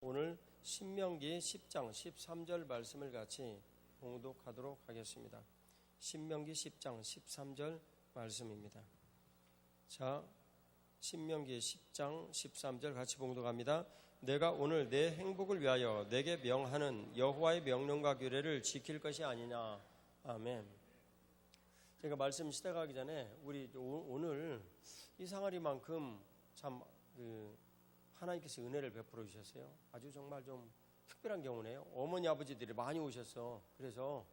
오늘 신명기 10장 13절 말씀을 같이 봉독하도록 하겠습니다. 신명기 10장 13절 말씀입니다. 자, 신명기 10장 13절 같이 봉독합니다. 내가 오늘 내 행복을 위하여 내게 명하는 여호와의 명령과 규례를 지킬 것이 아니냐. 아멘. 제가 말씀 시작하기 전에 우리 오늘 이 상아리만큼 참 하나님께서 은혜를 베풀어 주셨어요. 아주 정말 좀 특별한 경우네요. 어머니 아버지들이 많이 오셨어. 그래서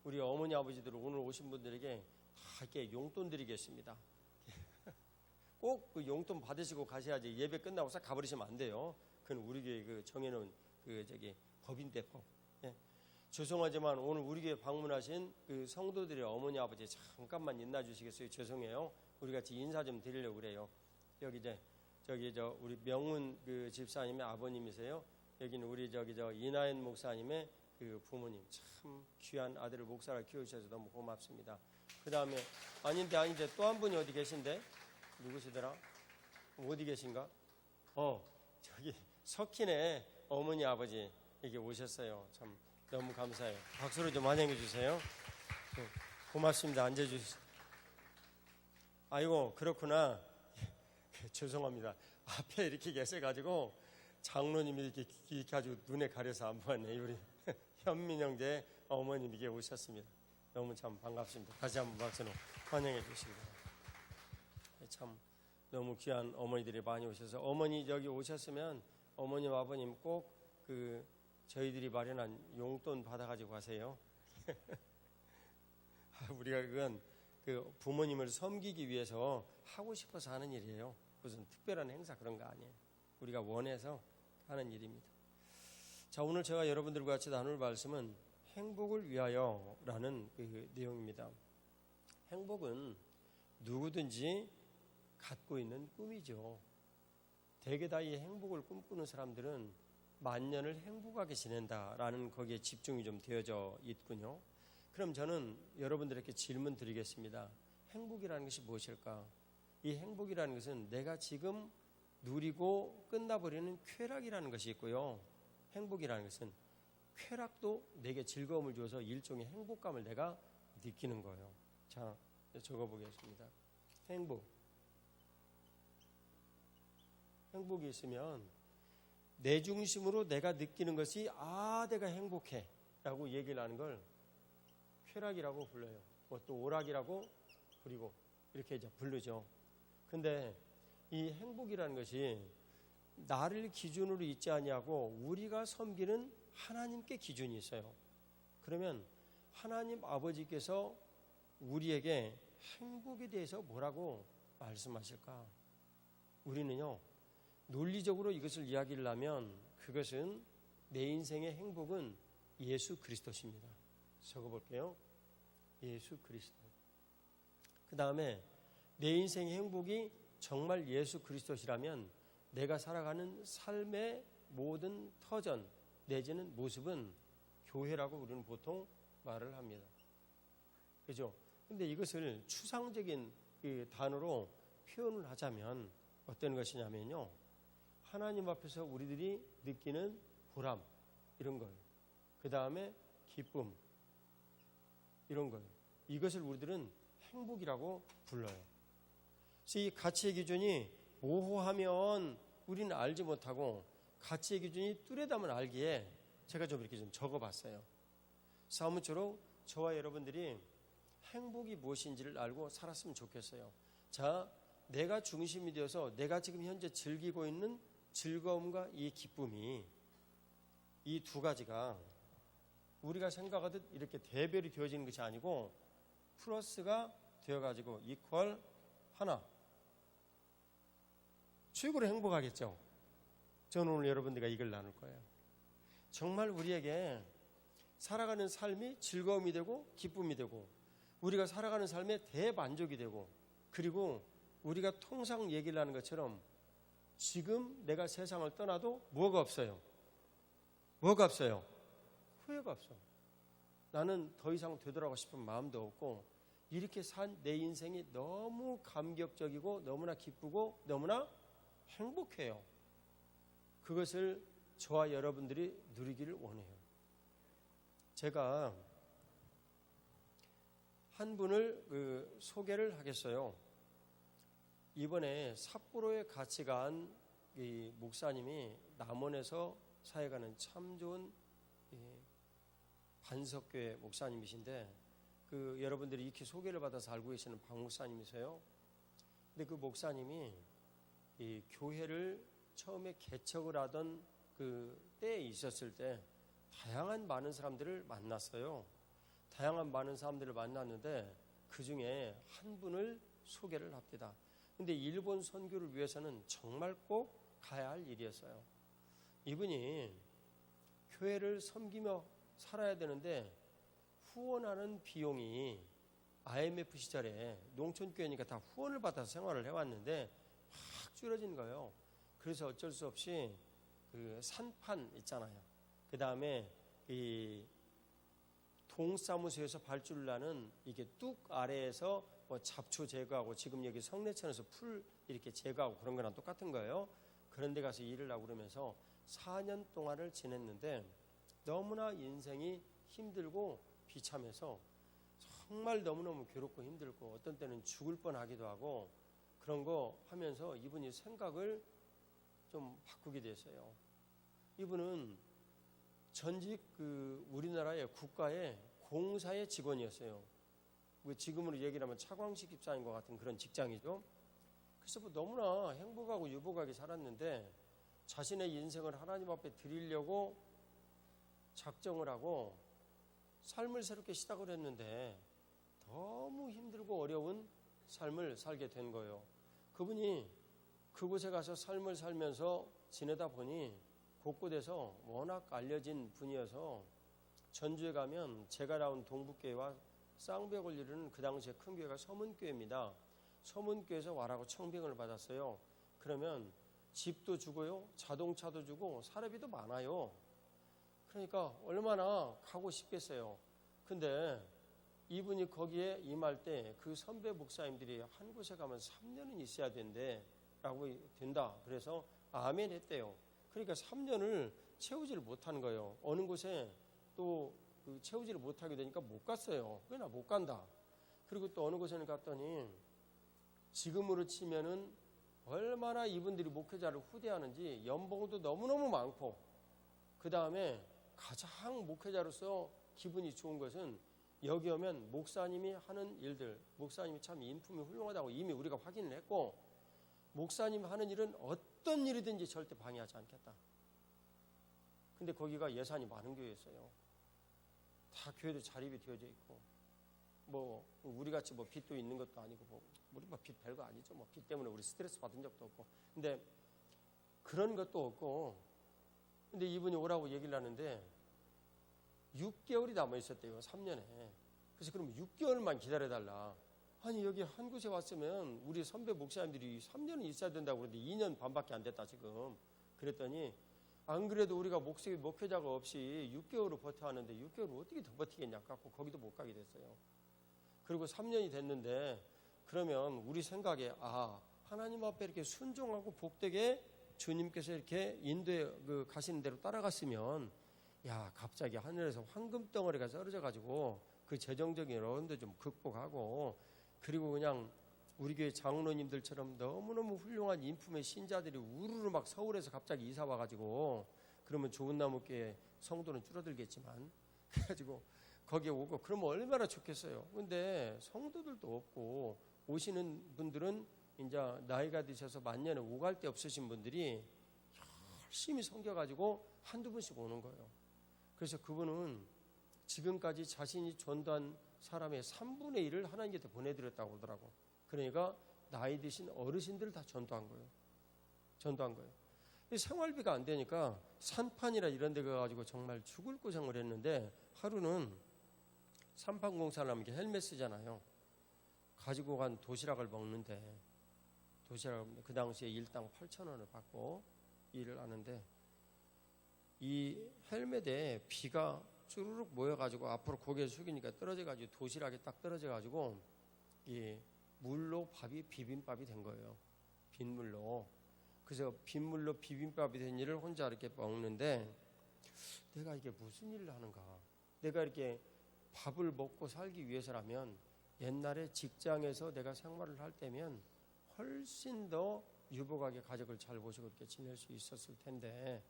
우리 어머니 아버지들 오늘 오신 분들에게 다 이렇게 용돈 드리겠습니다. 꼭 그 용돈 받으시고 가셔야지. 예배 끝나고 싹 가버리시면 안 돼요. 그건 우리 교회 정해놓은 법인데 법. 예. 죄송하지만 오늘 우리 교회 방문하신 그 성도들의 어머니 아버지 잠깐만 인나 주시겠어요? 죄송해요. 우리 같이 인사 좀 드리려고 그래요. 여기 우리 명훈 그 집사님의 아버님이세요. 여기는 우리 이나연 목사님의 그 부모님. 참 귀한 아들을 목사로 키우셔서 너무 고맙습니다. 그 다음에 아닌데 또 한 분이 어디 계신데? 누구시더라? 어디 계신가? 저기 석희네 어머니 아버지 여기 오셨어요. 참 너무 감사해요. 박수로 좀 환영해 주세요. 고맙습니다. 앉아주세요. 아이고 그렇구나. 죄송합니다. 앞에 이렇게 계셔가지고 장로님이 이렇게 아주 눈에 가려서 안 보았네요. 우리 현민 형제 어머님이 이렇게 오셨습니다. 너무 참 반갑습니다. 다시 한번 박수로 환영해 주십니다. 참 너무 귀한 어머니들이 많이 오셔서 어머니 여기 오셨으면 어머님 아버님 꼭 저희들이 마련한 용돈 받아가지고 가세요. 우리가 그건 부모님을 섬기기 위해서 하고 싶어서 하는 일이에요. 무슨 특별한 행사 그런 거 아니에요. 우리가 원해서 하는 일입니다. 자, 오늘 제가 여러분들과 같이 나눌 말씀은 행복을 위하여라는 내용입니다. 행복은 누구든지 갖고 있는 꿈이죠. 대개 다 이 행복을 꿈꾸는 사람들은 만년을 행복하게 지낸다라는 거기에 집중이 좀 되어져 있군요. 그럼 저는 여러분들에게 질문 드리겠습니다. 행복이라는 것이 무엇일까? 이 행복이라는 것은 내가 지금 누리고 끝나버리는 쾌락이라는 것이 있고요. 행복이라는 것은 쾌락도 내게 즐거움을 줘서 일종의 행복감을 내가 느끼는 거예요. 자, 적어보겠습니다. 행복이 있으면 내 중심으로 내가 느끼는 것이 내가 행복해 라고 얘기를 하는 걸 쾌락이라고 불러요. 또 오락이라고 부리고 이렇게 이제 부르죠. 근데 이 행복이라는 것이 나를 기준으로 있지 아니하고 우리가 섬기는 하나님께 기준이 있어요. 그러면 하나님 아버지께서 우리에게 행복에 대해서 뭐라고 말씀하실까? 우리는요, 논리적으로 이것을 이야기를 하면 그것은 내 인생의 행복은 예수 그리스도십니다. 적어볼게요. 예수 그리스도. 그 다음에 내 인생의 행복이 정말 예수 그리스도시라면 내가 살아가는 삶의 모든 터전 내지는 모습은 교회라고 우리는 보통 말을 합니다. 그죠? 근데 이것을 추상적인 단어로 표현을 하자면 어떤 것이냐면요. 하나님 앞에서 우리들이 느끼는 보람, 이런 거예요. 그 다음에 기쁨, 이런 거예요. 이것을 우리들은 행복이라고 불러요. 그래서 이 가치의 기준이 모호하면 우리는 알지 못하고 가치의 기준이 뚜렷하면 알기에 제가 좀 이렇게 좀 적어봤어요. 아무쪼록 저와 여러분들이 행복이 무엇인지를 알고 살았으면 좋겠어요. 자, 내가 중심이 되어서 내가 지금 현재 즐기고 있는 즐거움과 이 기쁨이 이 두 가지가 우리가 생각하듯 이렇게 대별이 되어지는 것이 아니고 플러스가 되어가지고 이퀄 하나. 최고로 행복하겠죠. 저는 오늘 여러분들과 이걸 나눌 거예요. 정말 우리에게 살아가는 삶이 즐거움이 되고 기쁨이 되고 우리가 살아가는 삶에 대만족이 되고 그리고 우리가 통상 얘기를 하는 것처럼 지금 내가 세상을 떠나도 뭐가 없어요? 후회가 없어. 나는 더 이상 되돌아가고 싶은 마음도 없고 이렇게 산 내 인생이 너무 감격적이고 너무나 기쁘고 너무나 행복해요. 그것을 저와 여러분들이 누리기를 원해요. 제가 한 분을 소개를 하겠어요. 이번에 삿포로에 같이 간 이 목사님이 남원에서 사역하는 참 좋은 반석교회 목사님이신데, 여러분들이 이렇게 소개를 받아서 알고 계시는 박 목사님이세요. 근데 그 목사님이 이 교회를 처음에 개척을 하던 그 때에 있었을 때 다양한 많은 사람들을 만났어요. 다양한 많은 사람들을 만났는데 그 중에 한 분을 소개를 합니다. 근데 일본 선교를 위해서는 정말 꼭 가야 할 일이었어요. 이분이 교회를 섬기며 살아야 되는데 후원하는 비용이 IMF 시절에 농촌교회니까 다 후원을 받아서 생활을 해왔는데 확 줄어진 거예요. 그래서 어쩔 수 없이 그 산판 있잖아요. 그 다음에 이 동사무소에서 발주를 나는 이게 뚝 아래에서 뭐 잡초 제거하고, 지금 여기 성내천에서 풀 이렇게 제거하고 그런 거랑 똑같은 거예요. 그런 데 가서 일을 하고 그러면서 4년 동안을 지냈는데 너무나 인생이 힘들고 비참해서 정말 너무너무 괴롭고 힘들고 어떤 때는 죽을 뻔하기도 하고 그런 거 하면서 이분이 생각을 좀 바꾸게 됐어요. 이분은 전직 우리나라의 국가의 공사의 직원이었어요. 지금으로 얘기를 하면 차광식 집사인 것 같은 그런 직장이죠. 그래서 너무나 행복하고 유복하게 살았는데 자신의 인생을 하나님 앞에 드리려고 작정을 하고 삶을 새롭게 시작을 했는데 너무 힘들고 어려운 삶을 살게 된 거예요. 그분이 그곳에 가서 삶을 살면서 지내다 보니 곳곳에서 워낙 알려진 분이어서 전주에 가면 제가 나온 동북교회와 쌍벽을 이루는 그 당시에 큰 교회가 서문교회입니다. 서문교회에서 와라고 청빙을 받았어요. 그러면 집도 주고요, 자동차도 주고 사례비도 많아요. 그러니까 얼마나 가고 싶겠어요. 근데 이분이 거기에 임할 때 그 선배 목사님들이 한 곳에 가면 3년은 있어야 된다. 그래서 아멘 했대요. 그러니까 3년을 채우지를 못하는 거예요. 어느 곳에 또 채우지를 못하게 되니까 못 갔어요. 왜 나 못 간다. 그리고 또 어느 곳에는 갔더니 지금으로 치면은 얼마나 이분들이 목회자를 후대하는지 연봉도 너무너무 많고, 그 다음에 가장 목회자로서 기분이 좋은 것은 여기 오면 목사님이 하는 일들, 목사님이 참 인품이 훌륭하다고 이미 우리가 확인을 했고, 목사님 하는 일은 어떤 일이든지 절대 방해하지 않겠다. 근데 거기가 예산이 많은 교회였어요. 다 교회도 자립이 되어져 있고, 뭐 우리같이 뭐 빚도 있는 것도 아니고, 뭐 우리 뭐 빚 별거 아니죠. 뭐 빚 때문에 우리 스트레스 받은 적도 없고. 근데 그런 것도 없고, 근데 이분이 오라고 얘기를 하는데 6개월이 남아 있었대요. 3년에. 그래서 그럼 6개월만 기다려달라. 아니 여기 한 곳에 왔으면 우리 선배 목사님들이 3년은 있어야 된다고 그러는데 2년 반밖에 안 됐다 지금. 그랬더니 안 그래도 우리가 목회자가 없이 6개월을 버텨 하는데 6개월을 어떻게 더 버티겠냐 갖고 거기도 못 가게 됐어요. 그리고 3년이 됐는데 그러면 우리 생각에 하나님 앞에 이렇게 순종하고 복되게 주님께서 이렇게 인도에 가시는 대로 따라갔으면 갑자기 하늘에서 황금 덩어리가 떨어져 가지고 그 재정적인 어려움도 좀 극복하고, 그리고 그냥 우리 교회 장로님들처럼 너무너무 훌륭한 인품의 신자들이 우르르 막 서울에서 갑자기 이사 와가지고, 그러면 좋은 나무교회 성도는 줄어들겠지만 그래가지고 거기에 오고 그러면 얼마나 좋겠어요. 근데 성도들도 없고 오시는 분들은 이제 나이가 드셔서 만년에 오갈 데 없으신 분들이 열심히 섬겨가지고 한두 번씩 오는 거예요. 그래서 그분은 지금까지 자신이 전도한 사람의 3분의 1을 하나님께 보내드렸다고 그러더라고. 그러니까 나이 드신 어르신들을 다 전도한 거예요. 생활비가 안 되니까 산판이라 이런 데 가가지고 정말 죽을 고생을 했는데, 하루는 산판 공사를 하면 헬멧 쓰잖아요. 가지고 간 도시락을 먹는데, 그 당시에 일당 8,000원을 받고 일을 하는데, 이 헬멧에 비가 쭈르륵 모여가지고 앞으로 고개를 숙이니까 떨어져가지고 도시락이 딱 떨어져가지고 이 물로 비빔밥이 된 거예요. 빗물로. 그래서 빗물로 비빔밥이 된 일을 혼자 이렇게 먹는데 내가 이게 무슨 일을 하는가? 내가 이렇게 밥을 먹고 살기 위해서라면 옛날에 직장에서 내가 생활을 할 때면 훨씬 더 유복하게 가족을 잘 모시고 이렇게 지낼 수 있었을 텐데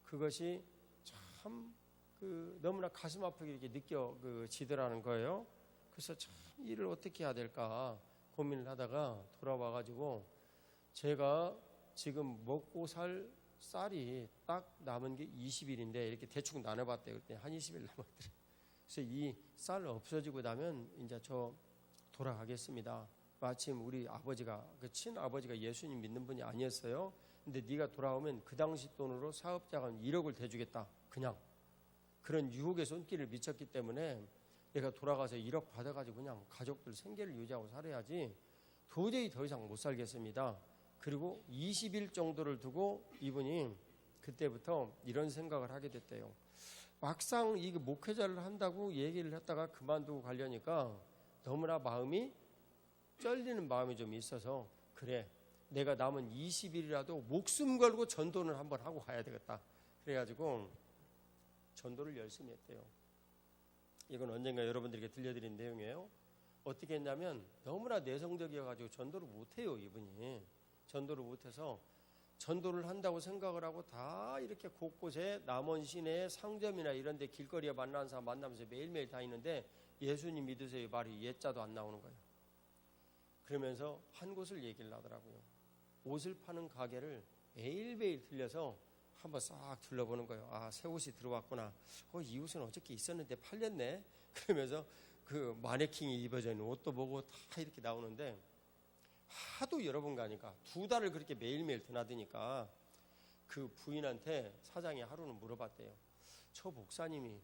그것이 참 너무나 가슴 아프게 이렇게 느껴지더라는 거예요. 그래서 참 일을 어떻게 해야 될까 고민을 하다가 돌아와가지고 제가 지금 먹고 살 쌀이 딱 남은 게 20일인데 이렇게 대충 나눠봤대요. 그랬더니 한 20일 남았더래요. 그래서 이 쌀 없어지고 나면 이제 저 돌아가겠습니다. 마침 우리 아버지가 그 친아버지가 예수님 믿는 분이 아니었어요. 근데 네가 돌아오면 그 당시 돈으로 사업자금 1억을 대주겠다. 그냥 그런 유혹의 손길을 미쳤기 때문에 내가 돌아가서 1억 받아가지고 그냥 가족들 생계를 유지하고 살아야지 도저히 더 이상 못 살겠습니다. 그리고 20일 정도를 두고 이분이 그때부터 이런 생각을 하게 됐대요. 막상 이 목회자를 한다고 얘기를 했다가 그만두고 가려니까 너무나 마음이 쩔리는 마음이 좀 있어서 그래 내가 남은 20일이라도 목숨 걸고 전도는 한번 하고 가야 되겠다. 그래가지고 전도를 열심히 했대요. 이건 언젠가 여러분들에게 들려드린 내용이에요. 어떻게 했냐면 너무나 내성적이어가지고 전도를 못해요. 이분이 전도를 못해서 전도를 한다고 생각을 하고 다 이렇게 곳곳에 남원 시내의 상점이나 이런 데 길거리에 만나는 사람 만나면서 매일매일 다니는데 예수님 믿으세요 말이 예자도 안 나오는 거예요. 그러면서 한 곳을 얘기를 하더라고요. 옷을 파는 가게를 매일매일 들려서 한번 싹 둘러보는 거예요. 아, 새 옷이 들어왔구나. 이 옷은 어저께 있었는데 팔렸네. 그러면서 그 마네킹이 입어져 있는 옷도 보고 다 이렇게 나오는데 하도 여러 번 가니까 2달을 그렇게 매일매일 드나드니까 그 부인한테 사장이 하루는 물어봤대요. 저 목사님이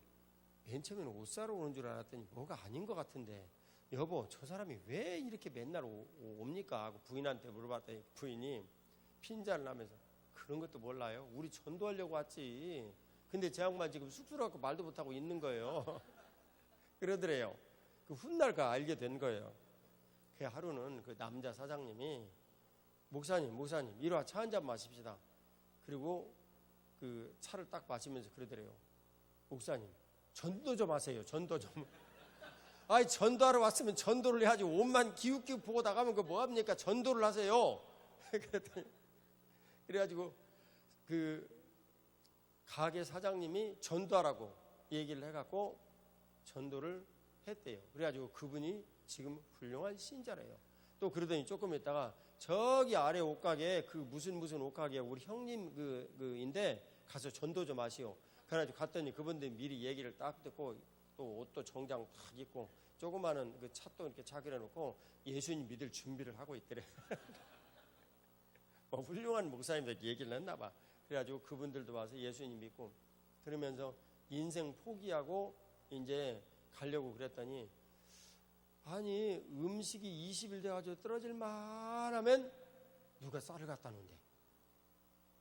맨 처음에는 옷 사러 오는 줄 알았더니 뭐가 아닌 것 같은데 여보 저 사람이 왜 이렇게 맨날 옵니까? 하고 부인한테 물어봤더니 부인이 핀잔을 하면서 그런 것도 몰라요. 우리 전도하려고 왔지. 근데 제 양반 지금 쑥스러워서 말도 못하고 있는 거예요. 그러더래요. 그 훗날 알게 된 거예요. 그 하루는 그 남자 사장님이 목사님 이리 와 차 한잔 마십시다. 그리고 그 차를 딱 마시면서 그러더래요. 목사님 전도 좀 하세요. 전도 좀. 아이 전도하러 왔으면 전도를 해야지. 옷만 기웃기웃 보고 나가면 그 뭐합니까? 전도를 하세요. 그랬더니 그래가지고 그 가게 사장님이 전도하라고 얘기를 해갖고 전도를 했대요. 그래가지고 그분이 지금 훌륭한 신자래요. 또 그러더니 조금 있다가 저기 아래 옷가게 그 무슨 옷가게 우리 형님 그인데 가서 전도 좀 하시오. 그래가지고 갔더니 그분들이 미리 얘기를 딱 듣고 또 옷도 정장 딱 입고 조그마한 그 찻도 이렇게 자기려 놓고 예수님 믿을 준비를 하고 있더래. 훌륭한 목사님들 얘기를 했나 봐. 그래가지고 그분들도 와서 예수님 믿고 그러면서 인생 포기하고 이제 가려고 그랬더니 아니 음식이 20일 돼가지고 떨어질 만하면 누가 쌀을 갖다 놓은대.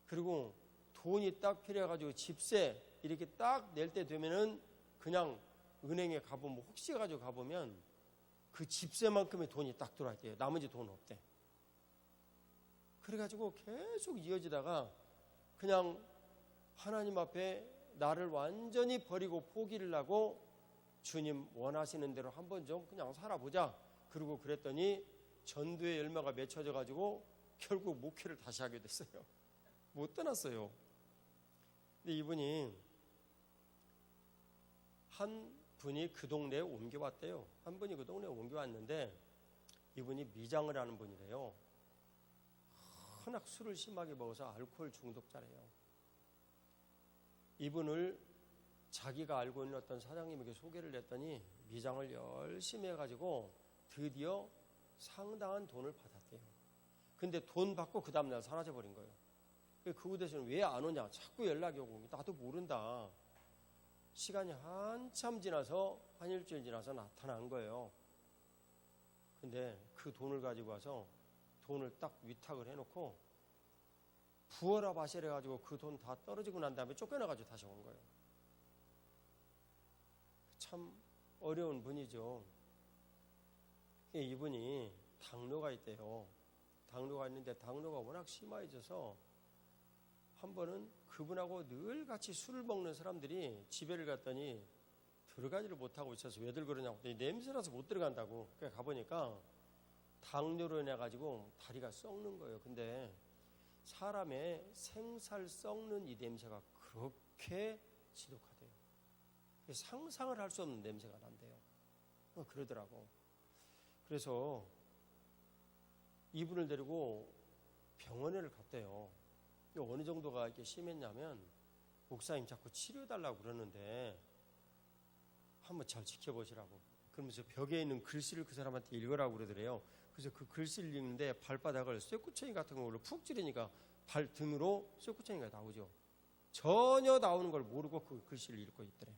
그리고 돈이 딱 필요해가지고 집세 이렇게 딱 낼 때 되면은 그냥 은행에 가보면 혹시 가지고 가보면 그 집세만큼의 돈이 딱 들어왔대요. 나머지 돈 없대. 그래가지고 계속 이어지다가 그냥 하나님 앞에 나를 완전히 버리고 포기를 하고 주님 원하시는 대로 한번 좀 그냥 살아보자. 그러고 그랬더니 전도의 열매가 맺혀져 가지고 결국 목회를 다시 하게 됐어요. 못 떠났어요. 근데 이분이 한 분이 그 동네에 옮겨왔대요. 한 분이 그 동네에 옮겨왔는데 이분이 미장을 하는 분이래요. 워낙 술을 심하게 먹어서 알코올 중독자래요. 이분을 자기가 알고 있는 어떤 사장님에게 소개를 했더니 미장을 열심히 해가지고 드디어 상당한 돈을 받았대요. 근데 돈 받고 그 다음날 사라져버린 거예요. 그 후대에서는 왜 안 오냐 자꾸 연락이 오고 나도 모른다. 시간이 한참 지나서 한 일주일 지나서 나타난 거예요. 근데 그 돈을 가지고 와서 돈을 딱 위탁을 해놓고 부어라 마시라 해가지고 그 돈 다 떨어지고 난 다음에 쫓겨나가지고 다시 온 거예요. 참 어려운 분이죠. 이분이 당뇨가 있대요. 당뇨가 있는데 당뇨가 워낙 심해져서 한 번은 그분하고 늘 같이 술을 먹는 사람들이 집에를 갔더니 들어가지를 못하고 있어서 왜들 그러냐고 했더니 냄새나서 못 들어간다고. 그래서 가보니까 당뇨로 인해 가지고 다리가 썩는 거예요. 근데 사람의 생살 썩는 이 냄새가 그렇게 지독하대요. 상상을 할 수 없는 냄새가 난대요. 그러더라고. 그래서 이분을 데리고 병원에 갔대요. 어느 정도가 이렇게 심했냐면 목사님 자꾸 치료해달라고 그러는데 한번 잘 지켜보시라고. 그러면서 벽에 있는 글씨를 그 사람한테 읽으라고 그러더래요. 그래서 그 글씨를 읽는데 발바닥을 쇠구청이 같은 걸로 푹 찌르니까 발등으로 쇠구청이가 나오죠. 전혀 나오는 걸 모르고 그 글씨를 읽고 있더래.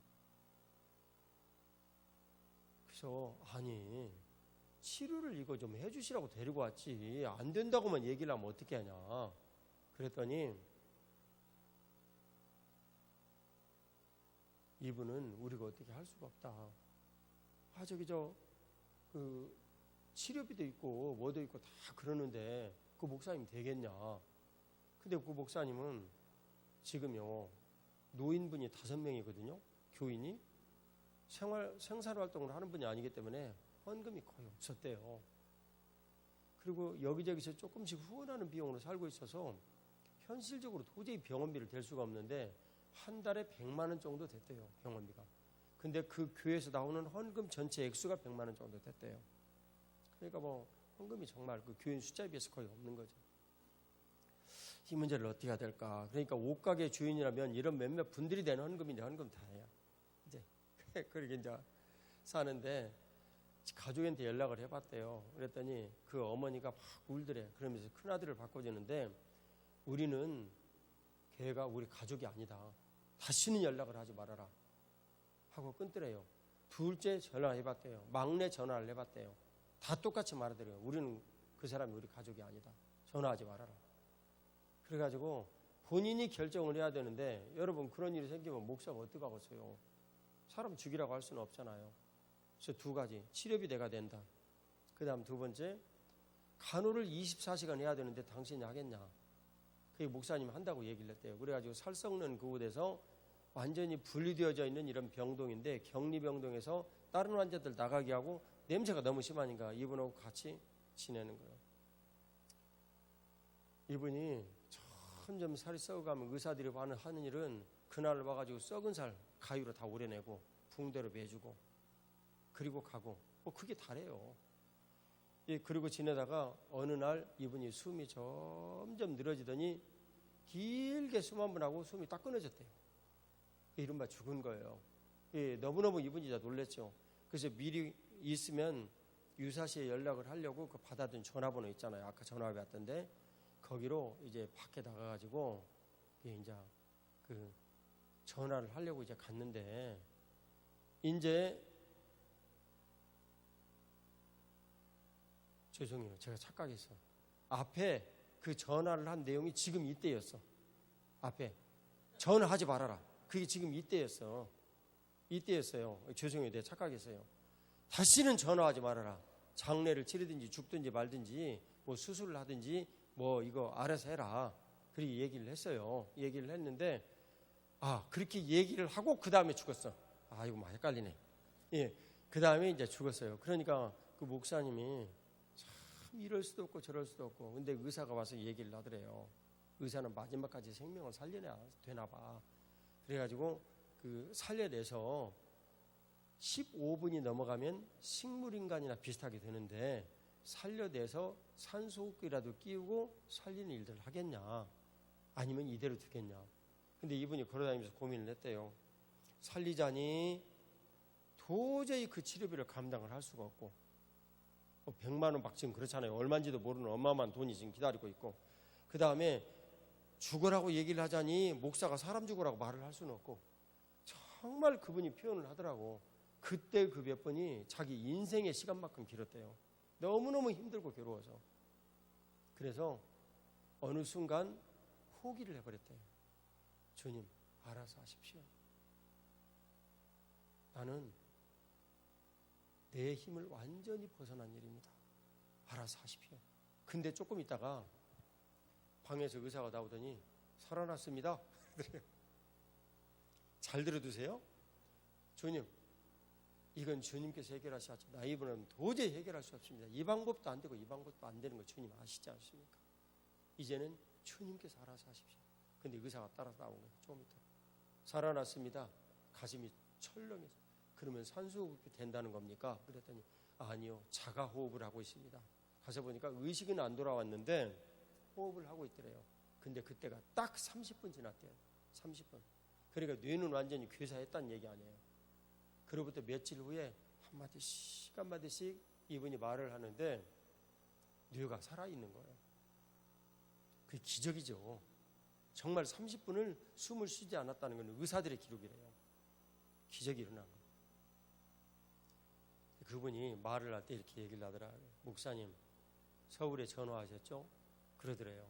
그래서 아니 치료를 이거 좀 해주시라고 데리고 왔지 안 된다고만 얘기를 하면 어떻게 하냐. 그랬더니 이분은 우리가 어떻게 할 수가 없다. 저기 그 치료비도 있고 뭐도 있고 다 그러는데 그 목사님 되겠냐. 근데 그 목사님은 지금요 노인분이 5명이거든요. 교인이 생사활동을 하는 분이 아니기 때문에 헌금이 거의 없었대요. 그리고 여기저기서 조금씩 후원하는 비용으로 살고 있어서 현실적으로 도저히 병원비를 댈 수가 없는데 한 달에 100만 원 정도 됐대요. 병원비가. 근데 그 교회에서 나오는 헌금 전체 액수가 100만 원 정도 됐대요. 그러니까 뭐 헌금이 정말 그 교인 숫자에 비해서 거의 없는 거죠. 이 문제를 어떻게 해야 될까? 그러니까 옷가게 주인이라면 이런 몇몇 분들이 되는 헌금인데 헌금 다 해요. 이제 그렇게 이제 사는데 가족한테 연락을 해봤대요. 그랬더니 그 어머니가 막 울더래. 그러면서 큰아들을 바꿔주는데 우리는 걔가 우리 가족이 아니다. 다시는 연락을 하지 말아라 하고 끊더래요. 둘째 전화해봤대요. 막내 전화를 해봤대요. 다 똑같이 말하더래요. 우리는 그 사람이 우리 가족이 아니다. 전화하지 말아라. 그래가지고 본인이 결정을 해야 되는데 여러분 그런 일이 생기면 목사가 어떡하겠어요. 사람 죽이라고 할 수는 없잖아요. 그래서 2가지. 치료비 내가 낸다. 그 다음 2번째 간호를 24시간 해야 되는데 당신이 하겠냐. 그게 목사님 한다고 얘기를 했대요. 그래가지고 살 썩는 그곳에서 완전히 분리되어져 있는 이런 병동인데 격리병동에서 다른 환자들 나가게 하고 냄새가 너무 심하니까 이분하고 같이 지내는 거예요. 이분이 점점 살이 썩어가면 의사들이 하는 일은 그날을 봐가지고 썩은 살 가위로 다 오려내고 붕대로 매주고 그리고 가고 그게 다래요. 그리고 지내다가 어느 날 이분이 숨이 점점 늘어지더니 길게 숨 한 번 하고 숨이 딱 끊어졌대요. 이른바 죽은 거예요. 너무너무 이분이 다 놀랬죠. 그래서 미리 있으면 유사시에 연락을 하려고 그 받아둔 전화번호 있잖아요. 아까 전화가 왔던데 거기로 이제 밖에 나가가지고 이제 그 전화를 하려고 이제 갔는데 이제 죄송해요. 제가 착각했어요. 앞에 그 전화를 한 내용이 지금 이때였어. 앞에 전화하지 말아라. 그게 지금 이때였어. 이때였어요. 죄송해요. 내가 착각했어요. 다시는 전화하지 말아라. 장례를 치르든지 죽든지 말든지 뭐 수술을 하든지 뭐 이거 알아서 해라. 그렇게 얘기를 했어요. 얘기를 했는데 그렇게 얘기를 하고 그 다음에 죽었어. 이거 막 헷갈리네. 그 다음에 이제 죽었어요. 그러니까 그 목사님이 참 이럴 수도 없고 저럴 수도 없고 근데 의사가 와서 얘기를 하더래요. 의사는 마지막까지 생명을 살려내야 되나 봐. 그래가지고 그 살려내서 15분이 넘어가면 식물인간이나 비슷하게 되는데 살려내서 산소호흡기라도 끼우고 살리는 일들을 하겠냐 아니면 이대로 두겠냐. 근데 이분이 걸어다니면서 고민을 했대요. 살리자니 도저히 그 치료비를 감당을 할 수가 없고 100만 원 막 지금 그렇잖아요. 얼마인지도 모르는 어마어마한 돈이 지금 기다리고 있고 그 다음에 죽으라고 얘기를 하자니 목사가 사람 죽으라고 말을 할 수는 없고 정말 그분이 표현을 하더라고. 그때 그 몇 번이 자기 인생의 시간만큼 길었대요. 너무너무 힘들고 괴로워서. 그래서 어느 순간 포기를 해버렸대요. 주님 알아서 하십시오. 나는 내 힘을 완전히 벗어난 일입니다. 알아서 하십시오. 근데 조금 있다가 방에서 의사가 나오더니 살아났습니다. 잘 들어두세요. 주님, 이건 주님께서 해결하셔야죠. 이분은 도저히 해결할 수 없습니다. 이 방법도 안 되고 이 방법도 안 되는 거 주님 아시지 않습니까? 이제는 주님께서 알아서 하십시오. 근데 의사가 따라서 나온 거예요. 조금 있다. 살아났습니다. 가슴이 철렁해서. 그러면 산소호흡이 된다는 겁니까? 그랬더니 아니요. 자가호흡을 하고 있습니다. 가서 보니까 의식은 안 돌아왔는데 호흡을 하고 있더래요. 근데 그때가 딱 30분 지났대요. 30분. 그러니까 뇌는 완전히 괴사했다는 얘기 아니에요. 그로부터 며칠 후에 한마디씩 이분이 말을 하는데 뇌가 살아있는 거예요. 그게 기적이죠. 정말 30분을 숨을 쉬지 않았다는 건 의사들의 기록이래요. 기적이 일어난 거예요. 그분이 말을 할 때 이렇게 얘기를 하더라고요. 목사님, 서울에 전화하셨죠? 그러더래요.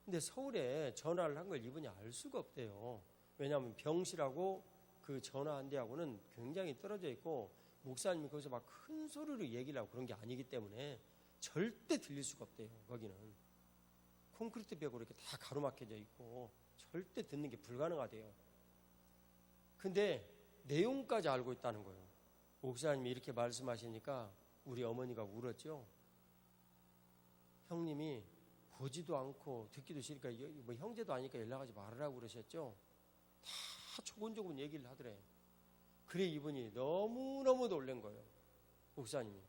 근데 서울에 전화를 한 걸 이분이 알 수가 없대요. 왜냐하면 병실하고 그 전화한 데하고는 굉장히 떨어져 있고 목사님이 거기서 막 큰 소리로 얘기를 하고 그런 게 아니기 때문에 절대 들릴 수가 없대요. 거기는 콘크리트 벽으로 이렇게 다 가로막혀져 있고 절대 듣는 게 불가능하대요. 근데 내용까지 알고 있다는 거예요. 목사님이 이렇게 말씀하시니까 우리 어머니가 울었죠. 형님이 보지도 않고 듣기도 싫으니까 뭐 형제도 아니까 연락하지 말으라고 그러셨죠. 다 조곤조곤 얘기를 하더래. 그래 이분이 너무너무 놀란 거예요. 목사님이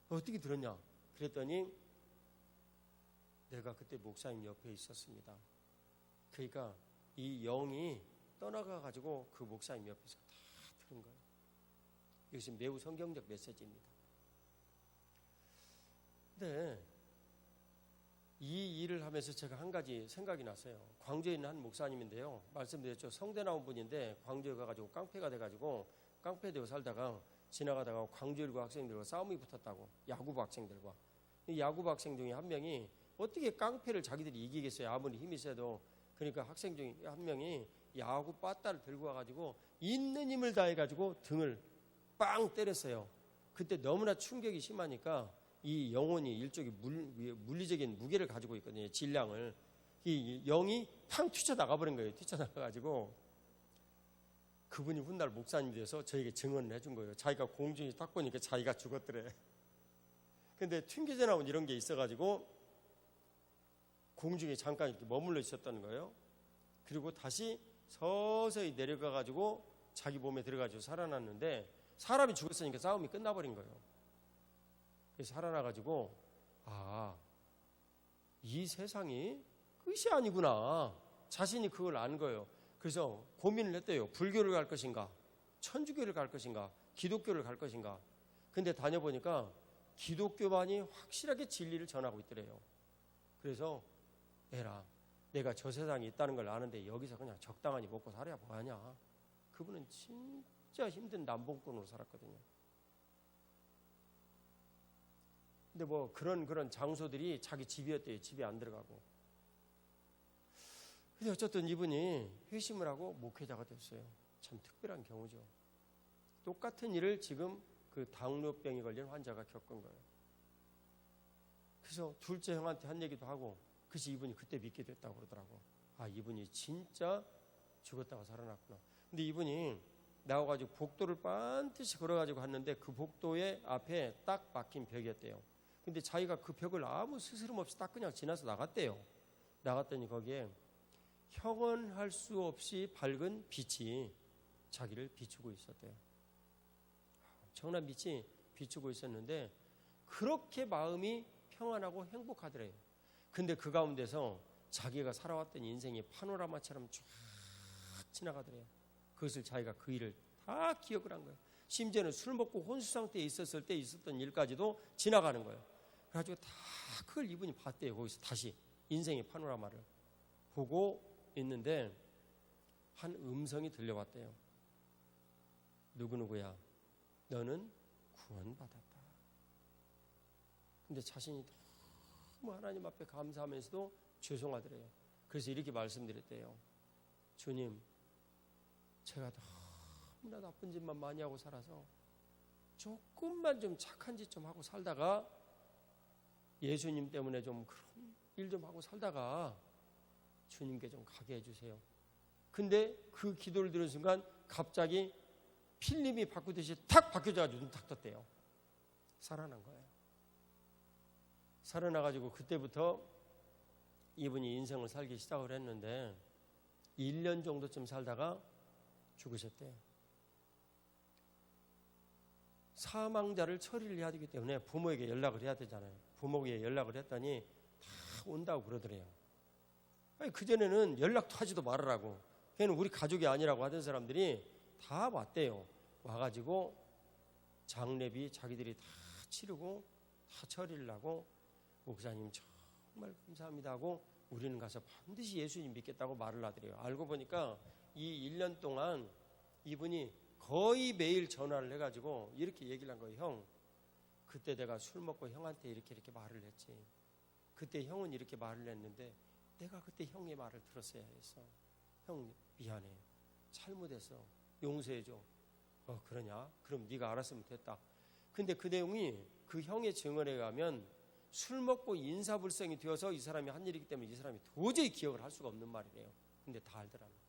어떻게 들었냐 그랬더니 내가 그때 목사님 옆에 있었습니다. 그러니까 이 영이 떠나가 가지고 그 목사님 옆에서 다 들은 거예요. 이것이 매우 성경적 메시지입니다. 근데 이 일을 하면서 제가 한 가지 생각이 났어요. 광주에 있는 한 목사님인데요. 말씀드렸죠. 성대 나온 분인데 광주에 가가지고 깡패가 돼가지고 깡패 되고 살다가 지나가다가 광주 일구 학생들과 싸움이 붙었다고. 야구부 학생들과. 이 야구부 학생 중에 한 명이 어떻게 깡패를 자기들이 이기겠어요. 아무리 힘이 세도. 그러니까 학생 중에 한 명이 야구 빠따를 들고 와가지고 있는 힘을 다해가지고 등을 빵 때렸어요. 그때 너무나 충격이 심하니까 이 영혼이 일종의 물리적인 무게를 가지고 있거든요. 질량을. 이 영이 팡 튀쳐나가버린 거예요. 튀쳐나가가지고 그분이 훗날 목사님이 돼서 저에게 증언을 해준 거예요. 자기가 공중에서 딱 보니까 자기가 죽었더래. 근데 튕겨져 나온 이런 게 있어가지고 공중에 잠깐 이렇게 머물러 있었던 거예요. 그리고 다시 서서히 내려가가지고 자기 몸에 들어가지고 살아났는데 사람이 죽었으니까 싸움이 끝나버린 거예요. 그래서 살아나가지고 이 세상이 끝이 아니구나. 자신이 그걸 안 거예요. 그래서 고민을 했대요. 불교를 갈 것인가, 천주교를 갈 것인가, 기독교를 갈 것인가. 근데 다녀보니까 기독교만이 확실하게 진리를 전하고 있더래요. 그래서 에라, 내가 저 세상에 있다는 걸 아는데 여기서 그냥 적당하니 먹고 살아야 뭐하냐. 그분은 진짜 힘든 남봉꾼으로 살았거든요. 근데 뭐 그런 장소들이 자기 집이었대요. 집에 안 들어가고. 근데 어쨌든 이분이 회심을 하고 목회자가 됐어요. 참 특별한 경우죠. 똑같은 일을 지금 그 당뇨병에 걸린 환자가 겪은 거예요. 그래서 둘째 형한테 한 얘기도 하고, 그래서 이분이 그때 믿게 됐다고 그러더라고. 이분이 진짜 죽었다가 살아났구나. 근데 이분이 나와가지고 복도를 반드시 걸어가지고 갔는데 그 복도의 앞에 딱 막힌 벽이었대요. 근데 자기가 그 벽을 아무 스스럼 없이 딱 그냥 지나서 나갔대요. 나갔더니 거기에 형언할 수 없이 밝은 빛이 자기를 비추고 있었대요. 엄청난 빛이 비추고 있었는데 그렇게 마음이 평안하고 행복하더래요. 근데 그 가운데서 자기가 살아왔던 인생이 파노라마처럼 쫙 지나가더래요. 그것을 자기가 그 일을 다 기억을 한 거예요. 심지어는 술 먹고 혼수 상태에 있었을 때 있었던 일까지도 지나가는 거예요. 그래가지고 다 그걸 이분이 봤대요. 거기서 다시 인생의 파노라마를 보고 있는데 한 음성이 들려왔대요. 누구누구야, 너는 구원받았다. 근데 자신이 너무 하나님 앞에 감사하면서도 죄송하더래요. 그래서 이렇게 말씀드렸대요. 주님, 제가 너무나 나쁜 짓만 많이 하고 살아서 조금만 좀 착한 짓 좀 하고 살다가 예수님 때문에 좀 그런 일 좀 하고 살다가 주님께 좀 가게 해주세요. 근데 그 기도를 들은 순간 갑자기 필름이 바꾸듯이 탁 바뀌어져가지고 눈 탁 떴대요. 살아난 거예요. 살아나가지고 그때부터 이분이 인생을 살기 시작을 했는데 1년 정도쯤 살다가 죽으셨대요. 사망자를 처리를 해야 되기 때문에 부모에게 연락을 해야 되잖아요. 부모에게 연락을 했더니 다 온다고 그러더래요. 아니, 그전에는 연락도 하지도 말으라고. 걔는 우리 가족이 아니라고 하던 사람들이 다 왔대요. 와가지고 장례비 자기들이 다 치르고 다 처리를 하고 목사님 정말 감사합니다 하고 우리는 가서 반드시 예수님 믿겠다고 말을 하더래요. 알고 보니까 이 1년 동안 이분이 거의 매일 전화를 해가지고 이렇게 얘기를 한 거예요. 형, 그때 내가 술 먹고 형한테 이렇게 말을 했지. 그때 형은 이렇게 말을 했는데 내가 그때 형의 말을 들었어야 했어. 형 미안해. 잘못했어. 용서해줘. 그러냐? 그럼 네가 알았으면 됐다. 근데 그 내용이 그 형의 증언에 가면 술 먹고 인사불성이 되어서 이 사람이 한 일이기 때문에 이 사람이 도저히 기억을 할 수가 없는 말이래요. 근데 다 알더라고요.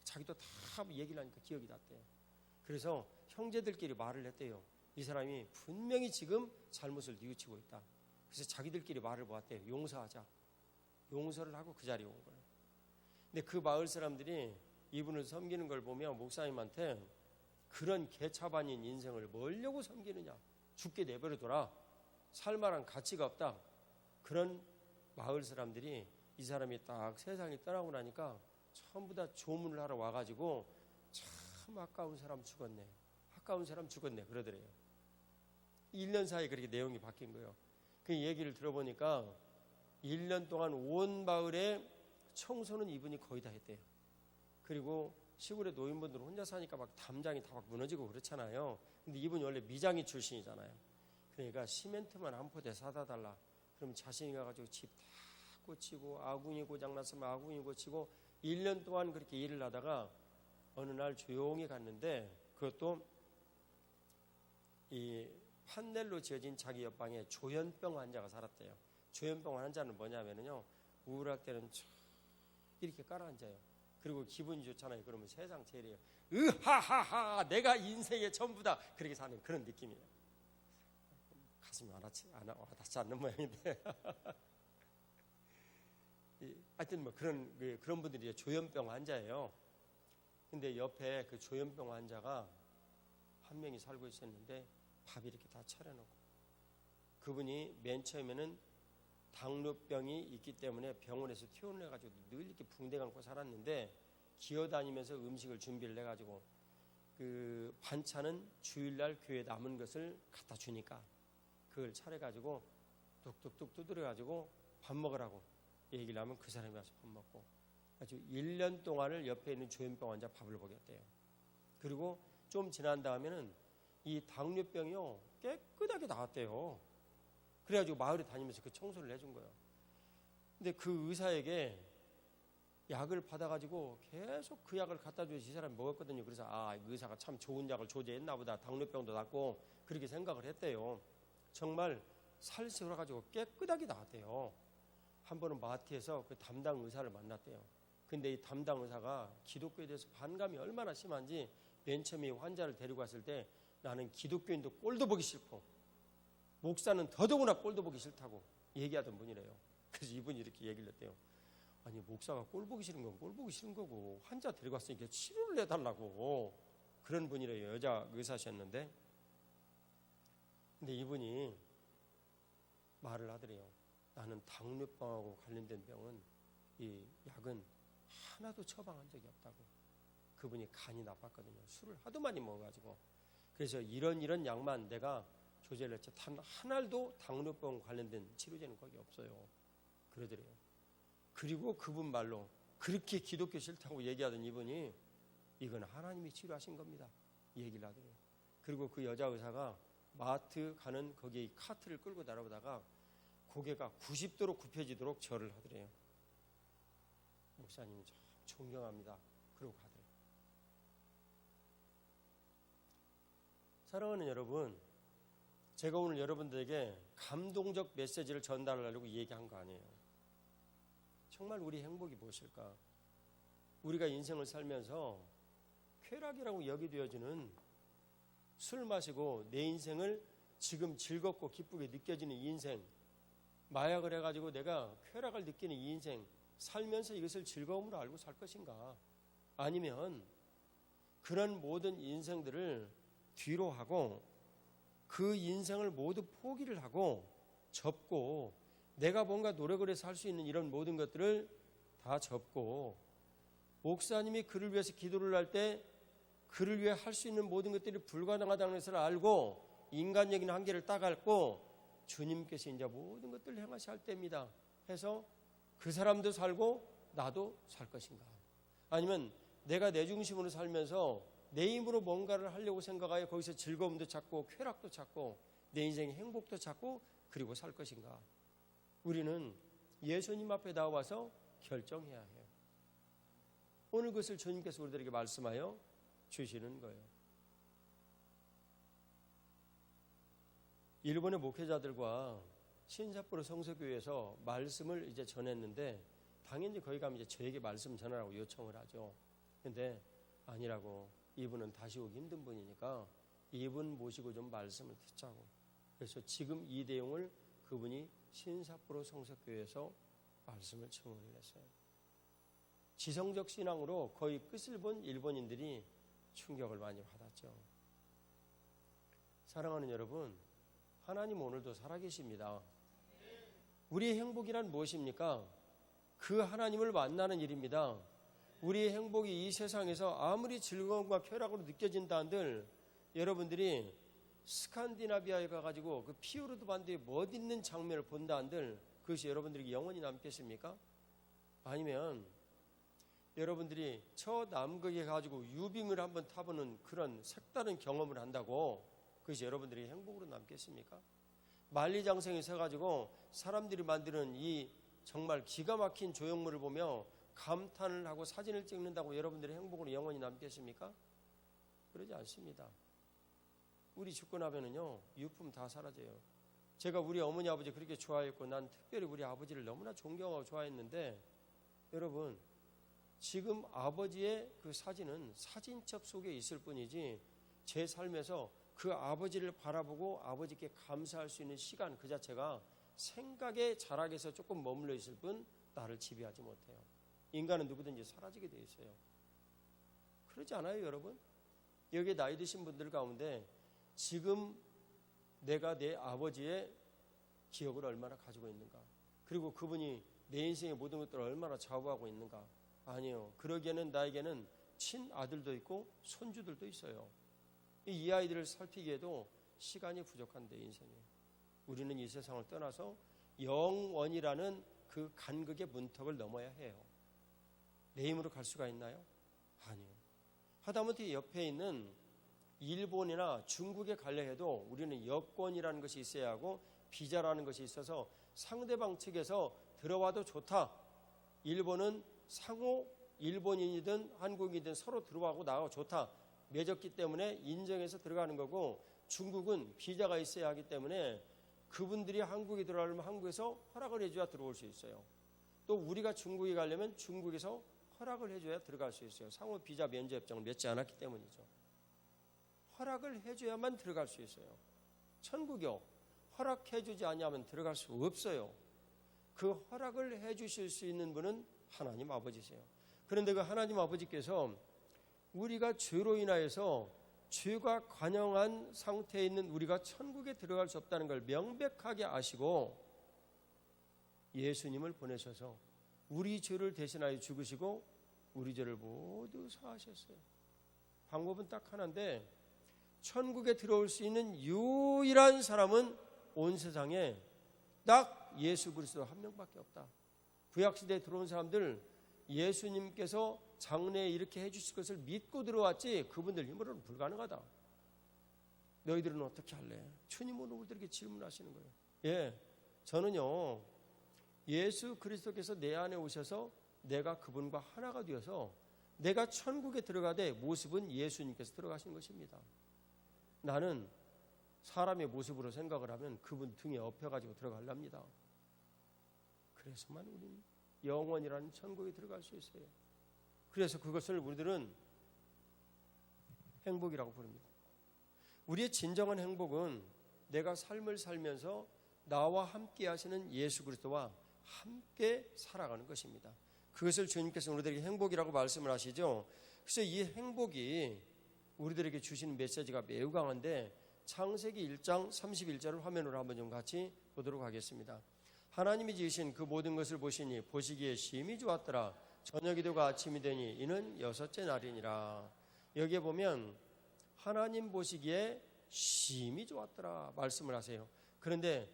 자기도 다 얘기를 하니까 기억이 났대요. 그래서 형제들끼리 말을 했대요. 이 사람이 분명히 지금 잘못을 뉘우치고 있다. 그래서 자기들끼리 말을 모았대요. 용서하자. 용서를 하고 그 자리에 온 거예요. 근데 그 마을 사람들이 이분을 섬기는 걸 보면 목사님한테 그런 개차반인 인생을 뭐려고 섬기느냐. 죽게 내버려둬라. 살만한 가치가 없다. 그런 마을 사람들이 이 사람이 딱 세상에 떠나고 나니까 전부 다 조문을 하러 와가지고 참 아까운 사람 죽었네. 아까운 사람 죽었네. 그러더래요. 1년 사이에 그렇게 내용이 바뀐 거예요. 그 얘기를 들어보니까 1년 동안 온 마을에 청소는 이분이 거의 다 했대요. 그리고 시골의 노인분들은 혼자 사니까 막 담장이 다 막 무너지고 그렇잖아요. 근데 이분이 원래 미장이 출신이잖아요. 그러니까 시멘트만 한 포대 사다 달라. 그럼 자신이 가가지고 집 다 고치고 아궁이 고장났으면 아궁이 고치고 1년 동안 그렇게 일을 하다가 어느 날 조용히 갔는데 그것도 이 판넬로 지어진 자기 옆방에 조현병 환자가 살았대요. 조현병 환자는 뭐냐면요. 우울할 때는 이렇게 깔아앉아요. 그리고 기분이 좋잖아요. 그러면 세상 제일이에요. 으하하하 내가 인생의 전부다. 그렇게 사는 그런 느낌이에요. 가슴이 와닿지 않는 모양인데 하여튼 뭐 그런 분들이 조현병 환자예요. 근데 옆에 그 조현병 환자가 한 명이 살고 있었는데 밥 이렇게 다 차려놓고 그분이 맨 처음에는 당뇨병이 있기 때문에 병원에서 퇴원을 해가지고 늘 이렇게 붕대 감고 살았는데 기어다니면서 음식을 준비를 해가지고 그 반찬은 주일날 교회 남은 것을 갖다 주니까 그걸 차려가지고 뚝뚝뚝 두드려가지고 밥 먹으라고 얘기를 하면 그 사람이 와서 밥 먹고 아주 1년 동안을 옆에 있는 조현병 환자 밥을 먹였대요. 그리고 좀 지난 다음에는 이 당뇨병이요 깨끗하게 나왔대요. 그래가지고 마을에 다니면서 그 청소를 해준 거예요. 근데 그 의사에게 약을 받아가지고 계속 그 약을 갖다 줘서 이 사람이 먹었거든요. 그래서 그 의사가 참 좋은 약을 조제했나 보다. 당뇨병도 낫고 그렇게 생각을 했대요. 정말 살이 돌아가지고 깨끗하게 나왔대요. 한 번은 마트에서 그 담당 의사를 만났대요. 근데 이 담당 의사가 기독교에 대해서 반감이 얼마나 심한지 맨 처음에 환자를 데리고 왔을 때 나는 기독교인도 꼴도 보기 싫고 목사는 더더구나 꼴도 보기 싫다고 얘기하던 분이래요. 그래서 이분이 이렇게 얘기를 했대요. 아니 목사가 꼴 보기 싫은 건 꼴 보기 싫은 거고 환자 데리고 왔으니까 치료를 해달라고 그런 분이래요. 여자 의사셨는데 근데 이분이 말을 하더래요. 나는 당뇨병하고 관련된 병은 이 약은 하나도 처방한 적이 없다고. 그분이 간이 나빴거든요. 술을 하도 많이 먹어가지고. 그래서 이런 약만 내가 조제를 했지 단 한 알도 당뇨병 관련된 치료제는 거기 없어요. 그러더래요. 그리고 그분 말로 그렇게 기독교 싫다고 얘기하던 이분이 이건 하나님이 치료하신 겁니다. 이 얘기를 하더래요. 그리고 그 여자 의사가 마트 가는 거기에 카트를 끌고 날아오다가 고개가 90도로 굽혀지도록 절을 하더래요. 목사님 참 존경합니다. 그러고 가더래요. 사랑하는 여러분, 제가 오늘 여러분들에게 감동적 메시지를 전달하려고 얘기한 거 아니에요. 정말 우리 행복이 무엇일까? 우리가 인생을 살면서 쾌락이라고 여기되어지는 술 마시고 내 인생을 지금 즐겁고 기쁘게 느껴지는 이 인생, 마약을 해가지고 내가 쾌락을 느끼는 이 인생, 살면서 이것을 즐거움으로 알고 살 것인가? 아니면 그런 모든 인생들을 뒤로 하고 그 인생을 모두 포기를 하고 접고 내가 뭔가 노력을 해서 할 수 있는 이런 모든 것들을 다 접고 목사님이 그를 위해서 기도를 할 때 그를 위해 할 수 있는 모든 것들이 불가능하다는 것을 알고 인간적인 한계를 딱 앓고 주님께서 이제 모든 것들을 행하셔야 할 때입니다 해서 그 사람도 살고 나도 살 것인가? 아니면 내가 내 중심으로 살면서 내 힘으로 뭔가를 하려고 생각하여 거기서 즐거움도 찾고 쾌락도 찾고 내 인생의 행복도 찾고 그리고 살 것인가? 우리는 예수님 앞에 나와서 결정해야 해요. 오늘 그것을 주님께서 우리들에게 말씀하여 주시는 거예요. 일본의 목회자들과 신삿포로 성서교회에서 말씀을 이제 전했는데 당연히 거기 가면 이제 저에게 말씀 전하라고 요청을 하죠. 근데 아니라고, 이분은 다시 오기 힘든 분이니까 이분 모시고 좀 말씀을 듣자고. 그래서 지금 이 내용을 그분이 신삿포로 성서교회에서 말씀을 청원을 했어요. 지성적 신앙으로 거의 끝을 본 일본인들이 충격을 많이 받았죠. 사랑하는 여러분, 하나님 오늘도 살아계십니다. 우리의 행복이란 무엇입니까? 그 하나님을 만나는 일입니다. 우리의 행복이 이 세상에서 아무리 즐거움과 쾌락으로 느껴진다 한들 여러분들이 스칸디나비아에 가가지고 그 피오르드 반도에 멋 있는 장면을 본다 한들 그것이 여러분들에게 영원히 남겠습니까? 아니면 여러분들이 저 남극에 가지고 유빙을 한번 타보는 그런 색다른 경험을 한다고 그것이 여러분들에게 행복으로 남겠습니까? 만리장성에 서가지고 사람들이 만드는 이 정말 기가 막힌 조형물을 보며 감탄을 하고 사진을 찍는다고 여러분들의 행복으로 영원히 남겠습니까? 그러지 않습니다. 우리 죽고 나면은요, 유품 다 사라져요. 제가 우리 어머니 아버지 그렇게 좋아했고 난 특별히 우리 아버지를 너무나 존경하고 좋아했는데 여러분, 지금 아버지의 그 사진은 사진첩 속에 있을 뿐이지 제 삶에서 그 아버지를 바라보고 아버지께 감사할 수 있는 시간 그 자체가 생각의 자락에서 조금 머물러 있을 뿐 나를 지배하지 못해요. 인간은 누구든지 사라지게 돼 있어요. 그러지 않아요, 여러분? 여기에 나이 드신 분들 가운데 지금 내가 내 아버지의 기억을 얼마나 가지고 있는가? 그리고 그분이 내 인생의 모든 것들을 얼마나 좌우하고 있는가? 아니요. 그러기에는 나에게는 친아들도 있고 손주들도 있어요. 이 아이들을 살피기에도 시간이 부족한데 인생에. 우리는 이 세상을 떠나서 영원이라는 그 간극의 문턱을 넘어야 해요. 내 힘으로 갈 수가 있나요? 아니요. 하다못해 옆에 있는 일본이나 중국에 가려 해도 우리는 여권이라는 것이 있어야 하고 비자라는 것이 있어서 상대방 측에서 들어와도 좋다. 일본은 상호 일본인이든 한국인이든 서로 들어가고 나가고 좋다. 맺었기 때문에 인정해서 들어가는 거고 중국은 비자가 있어야 하기 때문에 그분들이 한국에 들어가려면 한국에서 허락을 해줘야 들어올 수 있어요. 또 우리가 중국에 가려면 중국에서 허락을 해줘야 들어갈 수 있어요. 상호 비자 면제 협정을 맺지 않았기 때문이죠. 허락을 해줘야만 들어갈 수 있어요. 천국이요. 허락해주지 않으면 들어갈 수 없어요. 그 허락을 해주실 수 있는 분은 하나님 아버지세요. 그런데 그 하나님 아버지께서 우리가 죄로 인하여서 죄가 관영한 상태에 있는 우리가 천국에 들어갈 수 없다는 걸 명백하게 아시고 예수님을 보내셔서 우리 죄를 대신하여 죽으시고 우리 죄를 모두 사하셨어요. 방법은 딱 하나인데 천국에 들어올 수 있는 유일한 사람은 온 세상에 딱 예수 그리스도 한 명밖에 없다. 구약시대에 들어온 사람들 예수님께서 장래에 이렇게 해주실 것을 믿고 들어왔지 그분들 힘으로는 불가능하다. 너희들은 어떻게 할래? 주님은 우리들에게 질문하시는 거예요. 예, 저는요 예수 그리스도께서 내 안에 오셔서 내가 그분과 하나가 되어서 내가 천국에 들어가되 모습은 예수님께서 들어가신 것입니다. 나는 사람의 모습으로 생각을 하면 그분 등에 업혀가지고 들어가랍니다. 그래서만 우리는 영원이라는 천국에 들어갈 수 있어요. 그래서 그것을 우리들은 행복이라고 부릅니다. 우리의 진정한 행복은 내가 삶을 살면서 나와 함께 하시는 예수 그리스도와 함께 살아가는 것입니다. 그것을 주님께서 우리들에게 행복이라고 말씀을 하시죠. 그래서 이 행복이 우리들에게 주시는 메시지가 매우 강한데 창세기 1장 31절을 화면으로 한번 좀 같이 보도록 하겠습니다. 하나님이 지으신 그 모든 것을 보시니 보시기에 심히 좋았더라. 저녁이 되고 아침이 되니 이는 여섯째 날이니라. 여기에 보면 하나님 보시기에 심히 좋았더라 말씀을 하세요. 그런데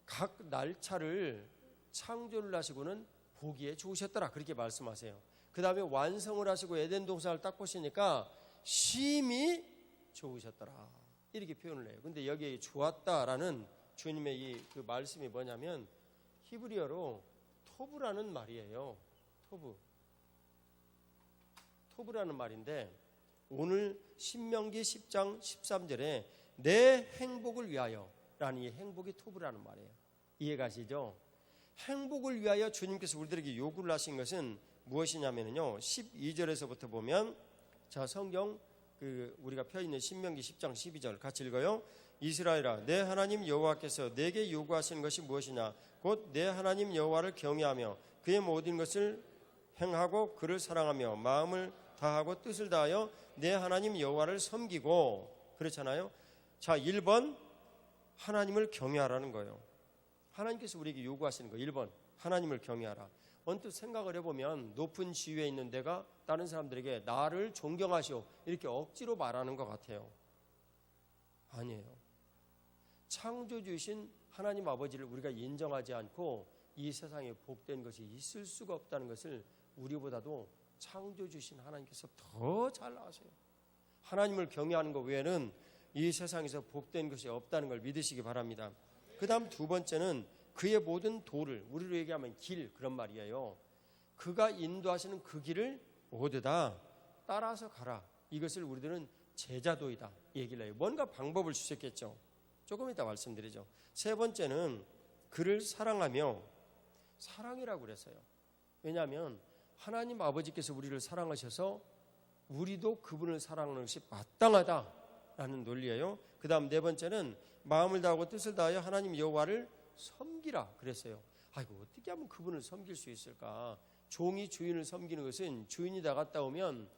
각 날짜를 창조를 하시고는 보기에 좋으셨더라 그렇게 말씀하세요. 그 다음에 완성을 하시고 에덴 동산을 딱 보시니까 심히 좋으셨더라 이렇게 표현을 해요. 근데 여기에 좋았다라는 주님의 이 그 말씀이 뭐냐면 히브리어로 토브라는 말이에요. 토브라는 말인데 오늘 신명기 10장 13절에 내 행복을 위하여 라는 이 행복이 토브라는 말이에요. 이해가시죠? 행복을 위하여 주님께서 우리들에게 요구를 하신 것은 무엇이냐면요 12절에서부터 보면 자 성경 우리가 펴있는 신명기 10장 12절 같이 읽어요. 이스라엘아 내 하나님 여호와께서 내게 요구하시는 것이 무엇이냐 곧 내 하나님 여호와를 경외하며 그의 모든 것을 행하고 그를 사랑하며 마음을 다하고 뜻을 다하여 내 하나님 여호와를 섬기고 그렇잖아요. 자 1번 하나님을 경외하라는 거예요. 하나님께서 우리에게 요구하시는 거 1번 하나님을 경외하라. 언뜻 생각을 해보면 높은 지위에 있는 데가 다른 사람들에게 나를 존경하시오 이렇게 억지로 말하는 것 같아요. 아니에요. 창조주이신 하나님 아버지를 우리가 인정하지 않고 이 세상에 복된 것이 있을 수가 없다는 것을 우리보다도 창조주신 하나님께서 더 잘 아세요. 하나님을 경외하는 것 외에는 이 세상에서 복된 것이 없다는 걸 믿으시기 바랍니다. 그 다음 두 번째는 그의 모든 도를 우리로 얘기하면 길 그런 말이에요. 그가 인도하시는 그 길을 모두 다 따라서 가라. 이것을 우리들은 제자도이다 얘기를 해요. 뭔가 방법을 주셨겠죠. 조금 이따 말씀드리죠. 세 번째는 그를 사랑하며 사랑이라고 그랬어요. 왜냐하면 하나님 아버지께서 우리를 사랑하셔서 우리도 그분을 사랑하는 것이 마땅하다라는 논리예요. 그 다음 네 번째는 마음을 다하고 뜻을 다하여 하나님 여호와를 섬기라 그랬어요. 아이고 어떻게 하면 그분을 섬길 수 있을까? 종이 주인을 섬기는 것은 주인이 나갔다 오면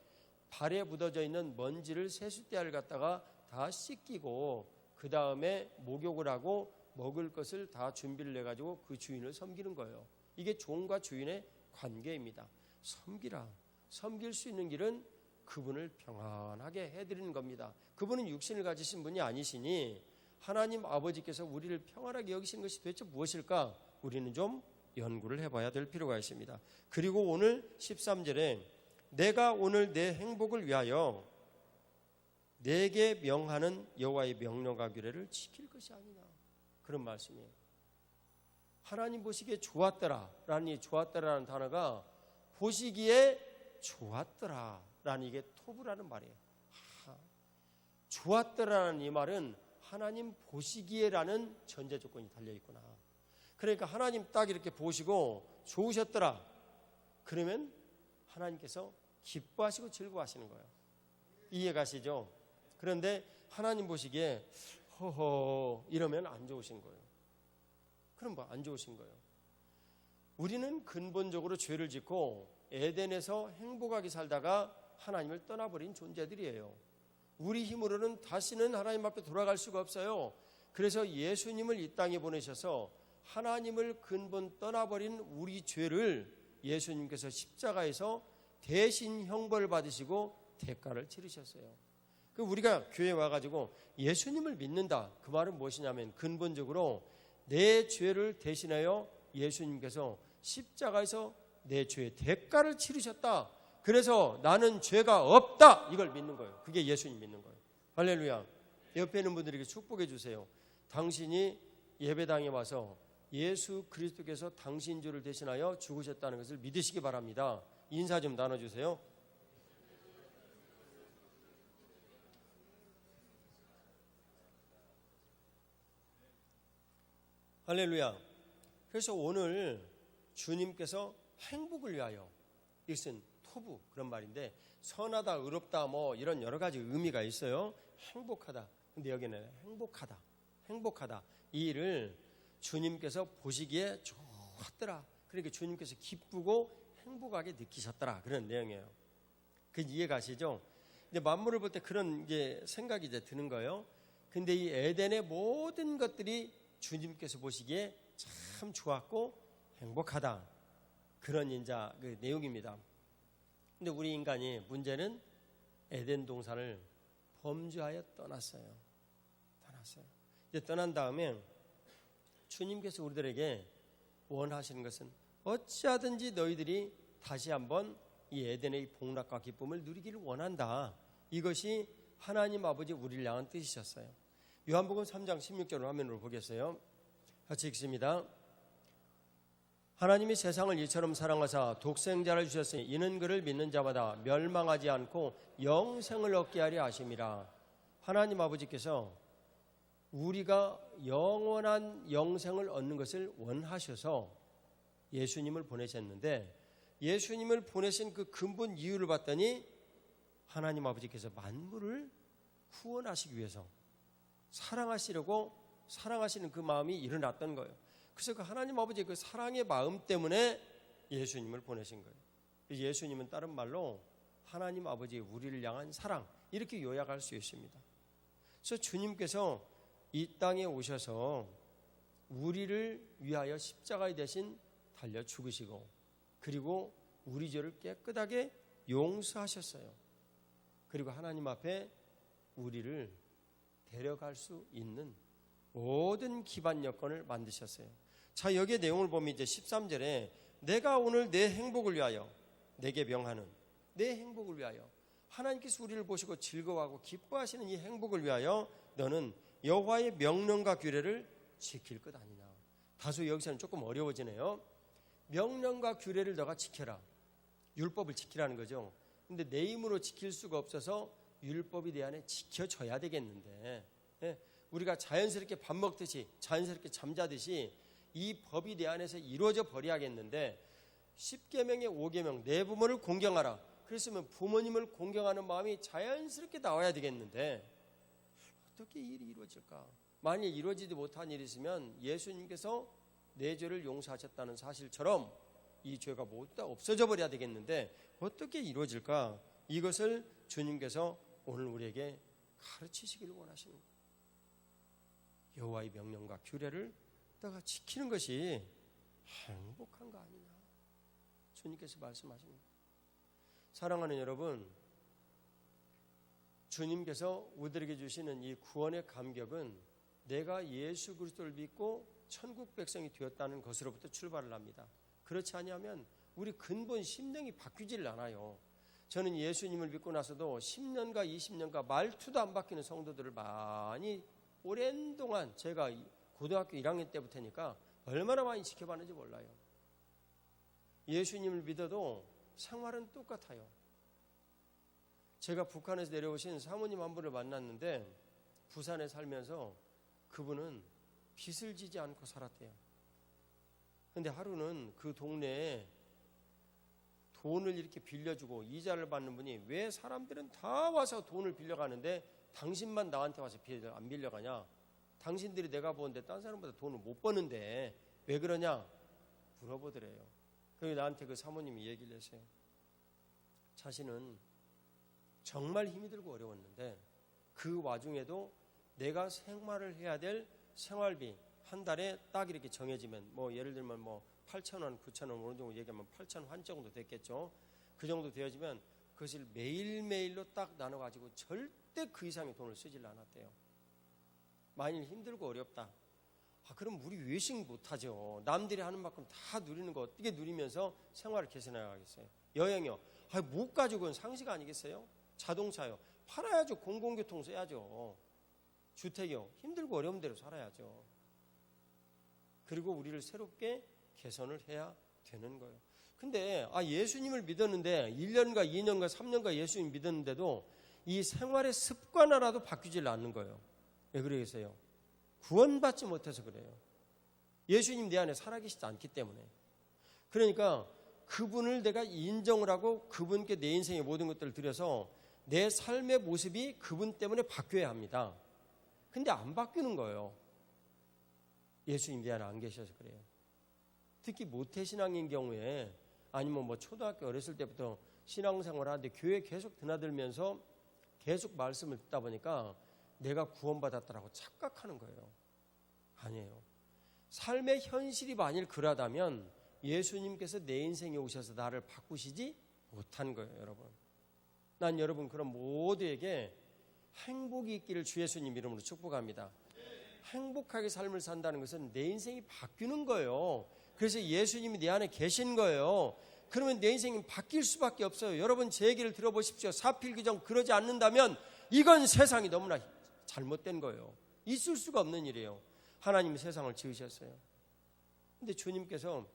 발에 묻어져 있는 먼지를 세숫대야를 갖다가 다 씻기고 그 다음에 목욕을 하고 먹을 것을 다 준비를 해가지고 그 주인을 섬기는 거예요. 이게 종과 주인의 관계입니다. 섬기라. 섬길 수 있는 길은 그분을 평안하게 해드리는 겁니다. 그분은 육신을 가지신 분이 아니시니 하나님 아버지께서 우리를 평안하게 여기시는 것이 도대체 무엇일까? 우리는 좀 연구를 해봐야 될 필요가 있습니다. 그리고 오늘 13절에 내가 오늘 내 행복을 위하여 내게 명하는 여호와의 명령과 규례를 지킬 것이 아니냐 그런 말씀이에요. 하나님 보시기에 좋았더라라는 이 좋았더라라는 단어가 보시기에 좋았더라라는 이게 토브라는 말이에요. 좋았더라라는 이 말은 하나님 보시기에라는 전제 조건이 달려있구나. 그러니까 하나님 딱 이렇게 보시고 좋으셨더라 그러면 하나님께서 기뻐하시고 즐거워하시는 거예요. 이해가시죠? 그런데 하나님 보시기에 허허 이러면 안 좋으신 거예요. 그럼 뭐 안 좋으신 거예요. 우리는 근본적으로 죄를 짓고 에덴에서 행복하게 살다가 하나님을 떠나버린 존재들이에요. 우리 힘으로는 다시는 하나님 앞에 돌아갈 수가 없어요. 그래서 예수님을 이 땅에 보내셔서 하나님을 근본 떠나버린 우리 죄를 예수님께서 십자가에서 대신 형벌을 받으시고 대가를 치르셨어요. 우리가 교회에 와가지고 예수님을 믿는다. 그 말은 무엇이냐면 근본적으로 내 죄를 대신하여 예수님께서 십자가에서 내 죄의 대가를 치르셨다. 그래서 나는 죄가 없다. 이걸 믿는 거예요. 그게 예수님 믿는 거예요. 할렐루야. 옆에 있는 분들에게 축복해 주세요. 당신이 예배당에 와서 예수 그리스도께서 당신 죄를 대신하여 죽으셨다는 것을 믿으시기 바랍니다. 인사 좀 나눠주세요. 할렐루야. 그래서 오늘 주님께서 행복을 위하여, 이것은 토부 그런 말인데 선하다, 의롭다 뭐 이런 여러 가지 의미가 있어요. 행복하다. 근데 여기는 행복하다. 이 일을 주님께서 보시기에 좋았더라. 그러니까 주님께서 기쁘고 행복하게 느끼셨더라. 그런 내용이에요. 그 이해가시죠? 근데 만물을 볼 때 그런 게 생각이 이제 드는 거예요. 근데 이 에덴의 모든 것들이 주님께서 보시기에 참 좋았고 행복하다. 그런 이제 그 내용입니다. 근데 우리 인간이 문제는 에덴 동산을 범죄하여 떠났어요. 이제 떠난 다음에 주님께서 우리들에게 원하시는 것은 어찌하든지 너희들이 다시 한번 이 에덴의 복락과 기쁨을 누리기를 원한다. 이것이 하나님 아버지 우리를 향한 뜻이셨어요. 요한복음 3장 16절을 화면으로 보겠어요. 같이 읽습니다. 하나님이 세상을 이처럼 사랑하사 독생자를 주셨으니 이는 그를 믿는 자마다 멸망하지 않고 영생을 얻게 하려 하심이라. 하나님 아버지께서 우리가 영원한 영생을 얻는 것을 원하셔서 예수님을 보내셨는데, 예수님을 보내신 그 근본 이유를 봤더니 하나님 아버지께서 만물을 구원하시기 위해서 사랑하시려고 사랑하시는 그 마음이 일어났던 거예요. 그래서 그 하나님 아버지의 그 사랑의 마음 때문에 예수님을 보내신 거예요. 예수님은 다른 말로 하나님 아버지의 우리를 향한 사랑, 이렇게 요약할 수 있습니다. 그래서 주님께서 이 땅에 오셔서 우리를 위하여 십자가에 대신 달려 죽으시고, 그리고 우리 죄를 깨끗하게 용서하셨어요. 그리고 하나님 앞에 우리를 데려갈 수 있는 모든 기반 여건을 만드셨어요. 자, 여기에 내용을 보면 이제 13절에 내가 오늘 내 행복을 위하여 내게 명하는, 내 행복을 위하여, 하나님께서 우리를 보시고 즐거워하고 기뻐하시는 이 행복을 위하여 너는 여호와의 명령과 규례를 지킬 것 아니냐. 다소 여기서는 조금 어려워지네요. 명령과 규례를 너가 지켜라. 율법을 지키라는 거죠. 근데 내 힘으로 지킬 수가 없어서 율법이 내 안에 지켜져야 되겠는데, 우리가 자연스럽게 밥 먹듯이, 자연스럽게 잠자듯이 이 법이 내 안에서 이루어져 버려야겠는데, 10계명의 5계명 내 부모를 공경하라. 그랬으면 부모님을 공경하는 마음이 자연스럽게 나와야 되겠는데 어떻게 일이 이루어질까? 만약 이루어지지 못한 일이 있으면 예수님께서 내 죄를 용서하셨다는 사실처럼 이 죄가 모두 다 없어져 버려야 되겠는데 어떻게 이루어질까? 이것을 주님께서 오늘 우리에게 가르치시기를 원하시는 거예요. 여호와의 명령과 규례를 너가 지키는 것이 행복한 거 아니냐? 주님께서 말씀하시는 거예요. 사랑하는 여러분, 주님께서 우리들에게 주시는 이 구원의 감격은 내가 예수 그리스도를 믿고 천국 백성이 되었다는 것으로부터 출발을 합니다. 그렇지 않으면 우리 근본 심령이 바뀌질 않아요. 저는 예수님을 믿고 나서도 10년과 20년과 말투도 안 바뀌는 성도들을 많이 오랜 동안, 제가 고등학교 1학년 때부터니까 얼마나 많이 지켜봤는지 몰라요. 예수님을 믿어도 생활은 똑같아요. 제가 북한에서 내려오신 사모님 한 분을 만났는데 부산에 살면서 그분은 빚을 지지 않고 살았대요. 근데 하루는 그 동네에 돈을 이렇게 빌려주고 이자를 받는 분이, 왜 사람들은 다 와서 돈을 빌려가는데 당신만 나한테 와서 안 빌려가냐? 당신들이 내가 보는데 딴 사람보다 돈을 못 버는데 왜 그러냐? 물어보더래요. 그래서 나한테 그 사모님이 얘기를 했어요. 자신은 정말 힘이 들고 어려웠는데 그 와중에도 내가 생활을 해야 될 생활비 한 달에 딱 이렇게 정해지면, 뭐 예를 들면 뭐 8,000원, 9,000원 어느 정도 얘기하면 8,000원 정도 됐겠죠. 그 정도 되어지면 그것을 매일매일로 딱 나눠가지고 절대 그 이상의 돈을 쓰질 않았대요. 만일 힘들고 어렵다, 그럼 우리 외식 못하죠. 남들이 하는 만큼 다 누리는 거 어떻게 누리면서 생활을 개선해 가겠어요. 여행이요, 못 가지고 그건 상식 아니겠어요? 자동차요, 팔아야죠. 공공교통 써야죠. 주택이요, 힘들고 어려운 대로 살아야죠. 그리고 우리를 새롭게 개선을 해야 되는 거예요. 근데 예수님을 믿었는데 1년과 2년과 3년과 예수님 믿었는데도 이 생활의 습관 하나도 바뀌질 않는 거예요. 왜 그러겠어요? 구원받지 못해서 그래요. 예수님 내 안에 살아계시지 않기 때문에. 그러니까 그분을 내가 인정을 하고 그분께 내 인생의 모든 것들을 드려서 내 삶의 모습이 그분 때문에 바뀌어야 합니다. 근데 안 바뀌는 거예요. 예수님 내 안에 안 계셔서 그래요. 특히 모태신앙인 경우에 아니면 뭐 초등학교 어렸을 때부터 신앙생활을 하는데 교회에 계속 드나들면서 계속 말씀을 듣다 보니까 내가 구원받았다라고 착각하는 거예요. 아니에요. 삶의 현실이 만일 그러하다면 예수님께서 내 인생에 오셔서 나를 바꾸시지 못한 거예요, 여러분. 난 여러분 그런 모두에게 행복이 있기를 주 예수님 이름으로 축복합니다. 행복하게 삶을 산다는 것은 내 인생이 바뀌는 거예요. 그래서 예수님이 내 안에 계신 거예요. 그러면 내 인생이 바뀔 수밖에 없어요. 여러분 제 얘기를 들어보십시오. 사필규정 그러지 않는다면 이건 세상이 너무나 잘못된 거예요. 있을 수가 없는 일이에요. 하나님이 세상을 지으셨어요. 근데 주님께서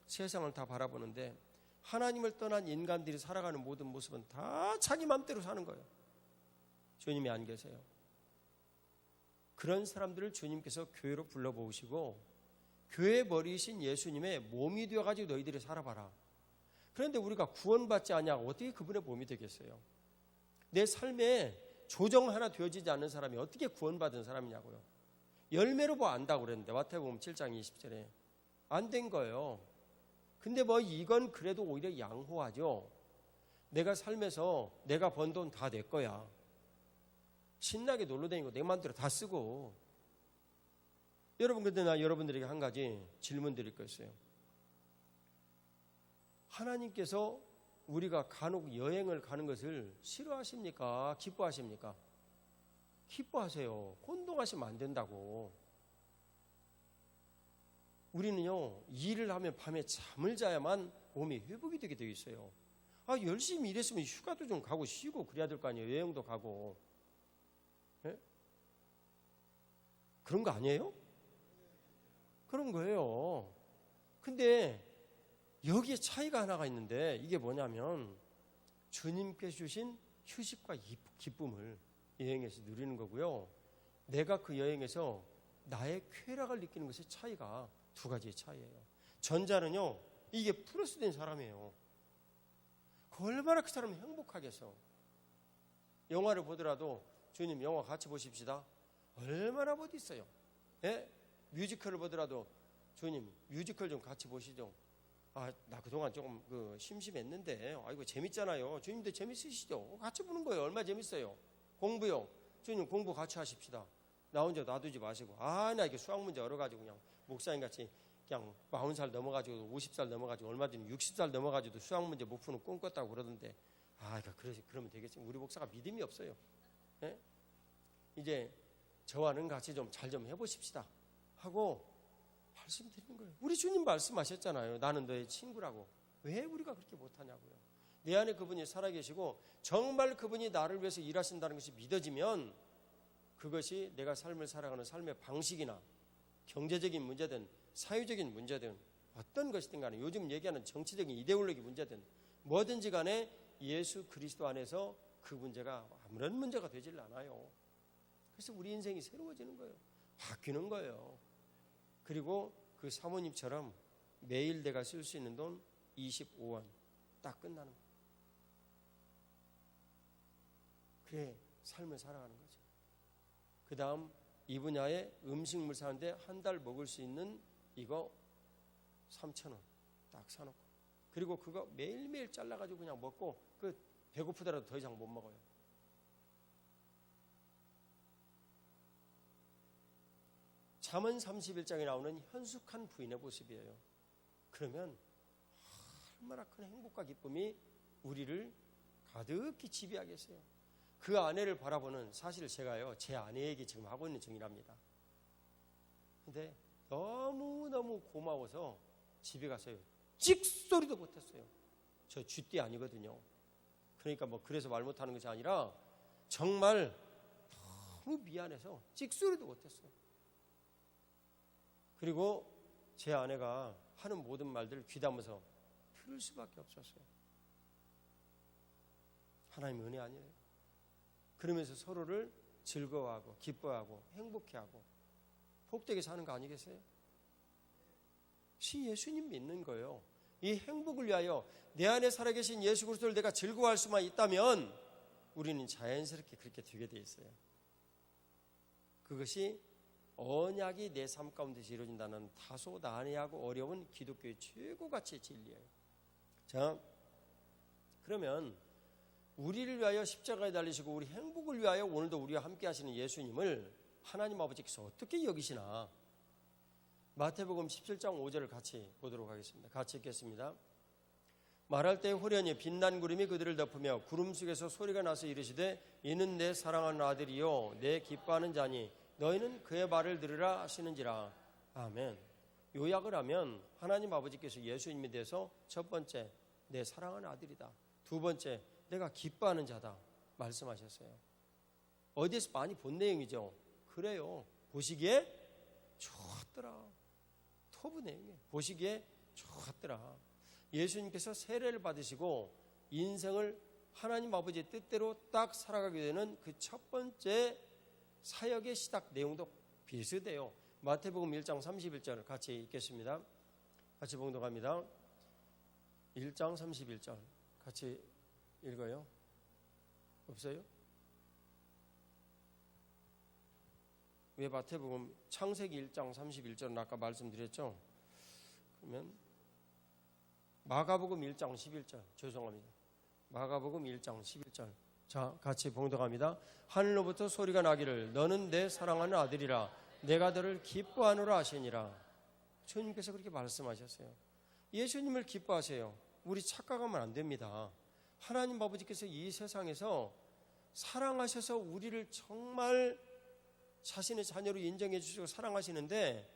세상을 다 바라보는데 하나님을 떠난 인간들이 살아가는 모든 모습은 다 자기 맘대로 사는 거예요. 주님이 안 계세요. 그런 사람들을 주님께서 교회로 불러모으시고 교회의 머리이신 예수님의 몸이 되어가지고 너희들이 살아봐라. 그런데 우리가 구원받지 않냐고 어떻게 그분의 몸이 되겠어요? 내 삶에 조정 하나 되어지지 않는 사람이 어떻게 구원받은 사람이냐고요. 열매로 뭐 안다고 그랬는데 마태복음 7장 20절에 안 된 거예요. 근데 뭐 이건 그래도 오히려 양호하죠. 내가 살면서 내가 번 돈 다 내 거야. 신나게 놀러 다니고 내 맘대로 다 쓰고. 여러분 근데 나 여러분들에게 한 가지 질문 드릴 거 있어요. 하나님께서 우리가 간혹 여행을 가는 것을 싫어하십니까? 기뻐하십니까? 기뻐하세요. 혼동하시면 안 된다고. 우리는요 일을 하면 밤에 잠을 자야만 몸이 회복이 되게 되어 있어요. 열심히 일했으면 휴가도 좀 가고 쉬고 그래야 될 거 아니에요. 여행도 가고. 네? 그런 거 아니에요? 그런 거예요. 근데 여기에 차이가 하나가 있는데 이게 뭐냐면 주님께 주신 휴식과 기쁨을 여행에서 누리는 거고요. 내가 그 여행에서 나의 쾌락을 느끼는 것의 차이가 두 가지의 차이예요. 전자는요 이게 플러스 된 사람이에요. 얼마나 그 사람이 행복하겠어. 영화를 보더라도 주님 영화 같이 보십시다. 얼마나 못 있어요. 예? 뮤지컬을 보더라도 주님 뮤지컬 좀 같이 보시죠. 나 그동안 조금 심심했는데 이거 재밌잖아요. 주님도 재밌으시죠? 같이 보는 거예요. 얼마나 재밌어요. 공부요. 주님 공부 같이 하십시다. 나 혼자 놔두지 마시고 나 이게 수학 문제 어려가지고 그냥 목사님 같이 그냥 40살 넘어가지고 50살 넘어가지고 얼마든지 60살 넘어가지고 수학 문제 못 푸는 꿈 꿨다고 그러던데 그러면 되겠지. 우리 목사가 믿음이 없어요. 예? 이제 저와는 같이 좀 잘 좀 해보십시다 하고 말씀드리는 거예요. 우리 주님 말씀하셨잖아요. 나는 너의 친구라고. 왜 우리가 그렇게 못하냐고요. 내 안에 그분이 살아계시고 정말 그분이 나를 위해서 일하신다는 것이 믿어지면 그것이 내가 삶을 살아가는 삶의 방식이나 경제적인 문제든 사회적인 문제든 어떤 것이든 간에 요즘 얘기하는 정치적인 이데올로기 문제든 뭐든지 간에 예수 그리스도 안에서 그 문제가 아무런 문제가 되질 않아요. 그래서 우리 인생이 새로워지는 거예요. 바뀌는 거예요. 그리고 그 사모님처럼 매일 내가 쓸 수 있는 돈 25원 딱 끝나는 거예요. 그래 삶을 살아가는 거죠. 그 다음 이 분야의 음식물 사는데 한 달 먹을 수 있는 이거 3,000원 딱 사놓고 그리고 그거 매일매일 잘라가지고 그냥 먹고 배고프더라도 더 이상 못 먹어요. 잠언 31장에 나오는 현숙한 부인의 모습이에요. 그러면 얼마나 큰 행복과 기쁨이 우리를 가득히 지배하겠어요. 그 아내를 바라보는 사실 제가요 제 아내에게 지금 하고 있는 증이랍니다. 근데 너무너무 고마워서 집에 가서요 찍소리도 못했어요. 저 쥐띠 아니거든요. 그러니까 그래서 말 못하는 것이 아니라 정말 너무 미안해서 찍소리도 못했어요. 그리고 제 아내가 하는 모든 말들을 귀담아서 들을 수밖에 없었어요. 하나님의 은혜 아니에요? 그러면서 서로를 즐거워하고 기뻐하고 행복해하고 복되게 사는 거 아니겠어요? 예수님 믿는 거예요. 이 행복을 위하여 내 안에 살아계신 예수 그리스도를 내가 즐거워할 수만 있다면 우리는 자연스럽게 그렇게 되게 돼 있어요. 그것이 언약이 내 삶 가운데서 이루어진다는 다소 난해하고 어려운 기독교의 최고가치의 진리예요. 자, 그러면 우리를 위하여 십자가에 달리시고 우리 행복을 위하여 오늘도 우리와 함께 하시는 예수님을 하나님 아버지께서 어떻게 여기시나? 마태복음 17장 5절을 같이 보도록 하겠습니다. 같이 읽겠습니다. 말할 때 호련히 빛난 구름이 그들을 덮으며 구름 속에서 소리가 나서 이르시되 이는 내 사랑하는 아들이요 내 기뻐하는 자니 너희는 그의 말을 들으라 하시는지라. 아멘. 요약을 하면 하나님 아버지께서 예수님에 대해서 첫 번째 내 사랑하는 아들이다, 두 번째 내가 기뻐하는 자다 말씀하셨어요. 어디에서 많이 본 내용이죠. 그래요. 보시기에 좋았더라. 토부 내용이에요. 보시기에 좋았더라. 예수님께서 세례를 받으시고 인생을 하나님 아버지의 뜻대로 딱 살아가게 되는 그 첫 번째 사역의 시작 내용도 비슷해요. 마태복음 1장 31절 같이 읽겠습니다. 같이 봉독합니다. 1장 31절 같이 읽어요. 없어요? 왜 마태복음 창세기 1장 31절은 아까 말씀드렸죠? 그러면 마가복음 1장 11절 죄송합니다. 마가복음 1장 11절 자 같이 봉독합니다. 하늘로부터 소리가 나기를 너는 내 사랑하는 아들이라 내가 너를 기뻐하노라 하시니라. 주님께서 그렇게 말씀하셨어요. 예수님을 기뻐하세요. 우리 착각하면 안 됩니다. 하나님 아버지께서 이 세상에서 사랑하셔서 우리를 정말 자신의 자녀로 인정해 주시고 사랑하시는데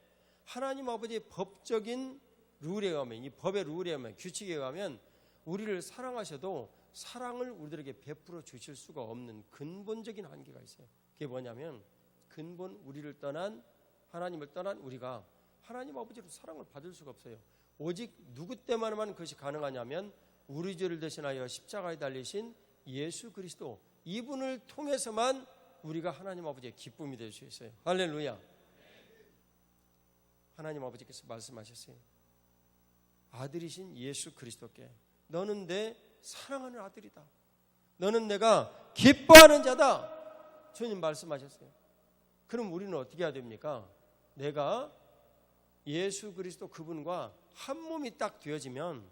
하나님 아버지의 법적인 룰에 의하면 이 법의 룰에 의하면 규칙에 의하면 우리를 사랑하셔도 사랑을 우리들에게 베풀어 주실 수가 없는 근본적인 한계가 있어요. 그게 뭐냐면 근본 우리를 떠난 하나님을 떠난 우리가 하나님 아버지로 사랑을 받을 수가 없어요. 오직 누구 때문에만 그것이 가능하냐면 우리 죄를 대신하여 십자가에 달리신 예수 그리스도 이분을 통해서만 우리가 하나님 아버지의 기쁨이 될 수 있어요. 할렐루야. 하나님 아버지께서 말씀하셨어요. 아들이신 예수 그리스도께 너는 내 사랑하는 아들이다. 너는 내가 기뻐하는 자다. 주님 말씀하셨어요. 그럼 우리는 어떻게 해야 됩니까? 내가 예수 그리스도 그분과 한 몸이 딱 되어지면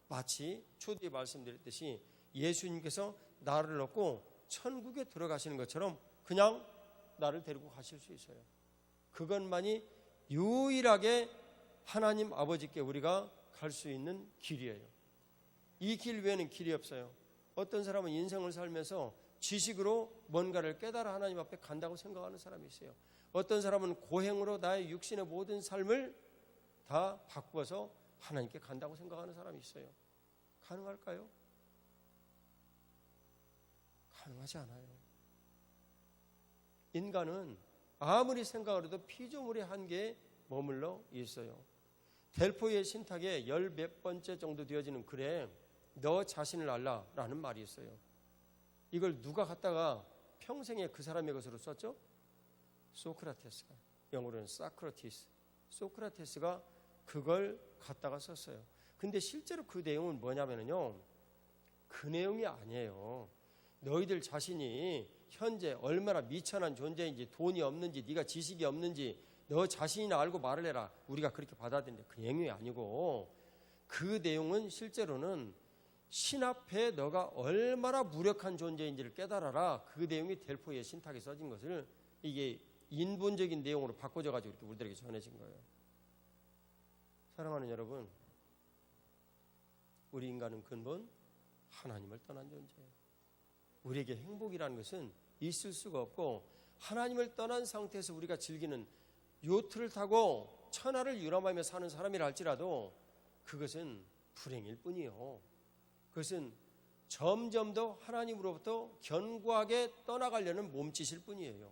마치 초대에 말씀드렸듯이 예수님께서 나를 얻고 천국에 들어가시는 것처럼 그냥 나를 데리고 가실 수 있어요. 그것만이 유일하게 하나님 아버지께 우리가 갈 수 있는 길이에요. 이 길 외에는 길이 없어요. 어떤 사람은 인생을 살면서 지식으로 뭔가를 깨달아 하나님 앞에 간다고 생각하는 사람이 있어요. 어떤 사람은 고행으로 나의 육신의 모든 삶을 다 바꾸어서 하나님께 간다고 생각하는 사람이 있어요. 가능할까요? 가능하지 않아요. 인간은 아무리 생각을 해도 피조물의 한계에 머물러 있어요. 델포이의 신탁에 10몇 번째 정도 되어지는 글에 너 자신을 알라라는 말이 있어요. 이걸 누가 갖다가 평생에 그 사람의 것으로 썼죠? 소크라테스가. 영어로는 사크라티스. 소크라테스가 그걸 갖다가 썼어요. 근데 실제로 그 내용은 뭐냐면요. 그 내용이 아니에요. 너희들 자신이 현재 얼마나 미천한 존재인지 돈이 없는지 네가 지식이 없는지 너 자신이나 알고 말을 해라. 우리가 그렇게 받아들이는데 그 내용이 아니고 그 내용은 실제로는 신 앞에 너가 얼마나 무력한 존재인지를 깨달아라. 그 내용이 델포이의 신탁에 써진 것을 이게 인본적인 내용으로 바꿔져가지고 이렇게 우리들에게 전해진 거예요. 사랑하는 여러분, 우리 인간은 근본 하나님을 떠난 존재예요. 우리에게 행복이라는 것은 있을 수가 없고 하나님을 떠난 상태에서 우리가 즐기는 요트를 타고 천하를 유람하며 사는 사람이라 할지라도 그것은 불행일 뿐이요. 그것은 점점 더 하나님으로부터 견고하게 떠나가려는 몸짓일 뿐이에요.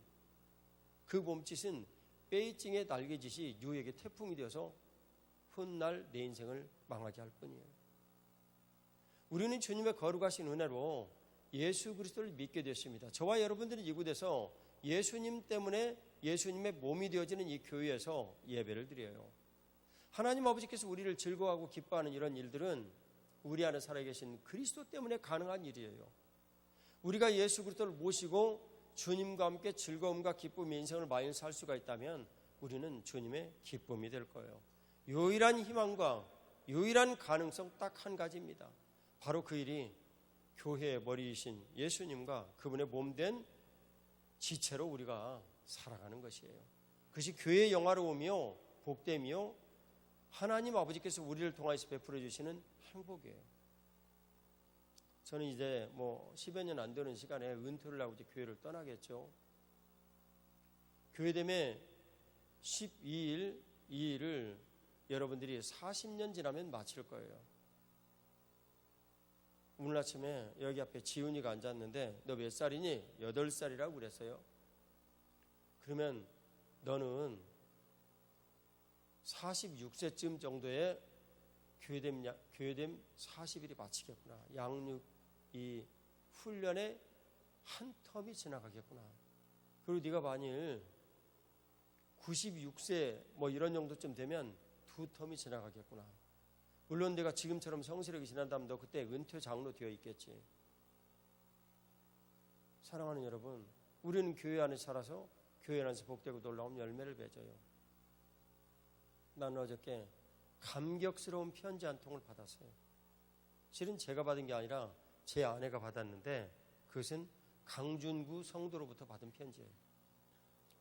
그 몸짓은 베이징의 날개짓이 뉴욕의 태풍이 되어서 훗날 내 인생을 망하게 할 뿐이에요. 우리는 주님의 거룩하신 은혜로 예수 그리스도를 믿게 됐습니다. 저와 여러분들은 이곳에서 예수님 때문에 예수님의 몸이 되어지는 이 교회에서 예배를 드려요. 하나님 아버지께서 우리를 즐거워하고 기뻐하는 이런 일들은 우리 안에 살아계신 그리스도 때문에 가능한 일이에요. 우리가 예수 그리스도를 모시고 주님과 함께 즐거움과 기쁨의 인생을 많이 살 수가 있다면 우리는 주님의 기쁨이 될 거예요. 유일한 희망과 유일한 가능성 딱 한 가지입니다. 바로 그 일이 교회의 머리이신 예수님과 그분의 몸된 지체로 우리가 살아가는 것이에요. 그것이 교회의 영화로우며 복됨이요 하나님 아버지께서 우리를 통하여서 베풀어 주시는 행복이에요. 저는 이제 10여 년 안 되는 시간에 은퇴를 하고 이제 교회를 떠나겠죠. 교회됨에 12일 이 일을 여러분들이 40년 지나면 마칠 거예요. 오늘 아침에 여기 앞에 지훈이가 앉았는데 너 몇 살이니? 8살이라고 그랬어요. 그러면 너는 46세쯤 정도에 교회됨 40일이 마치겠구나. 양육 이 훈련의 한 텀이 지나가겠구나. 그리고 네가 만일 96세 이런 정도쯤 되면 두 텀이 지나가겠구나. 물론 내가 지금처럼 성실하게 지난다면 너 그때 은퇴 장로 되어 있겠지. 사랑하는 여러분, 우리는 교회 안에 살아서 교회 안에서 복되고 놀라운 열매를 맺어요. 나는 어저께 감격스러운 편지 한 통을 받았어요. 실은 제가 받은 게 아니라 제 아내가 받았는데 그것은 강준구 성도로부터 받은 편지예요.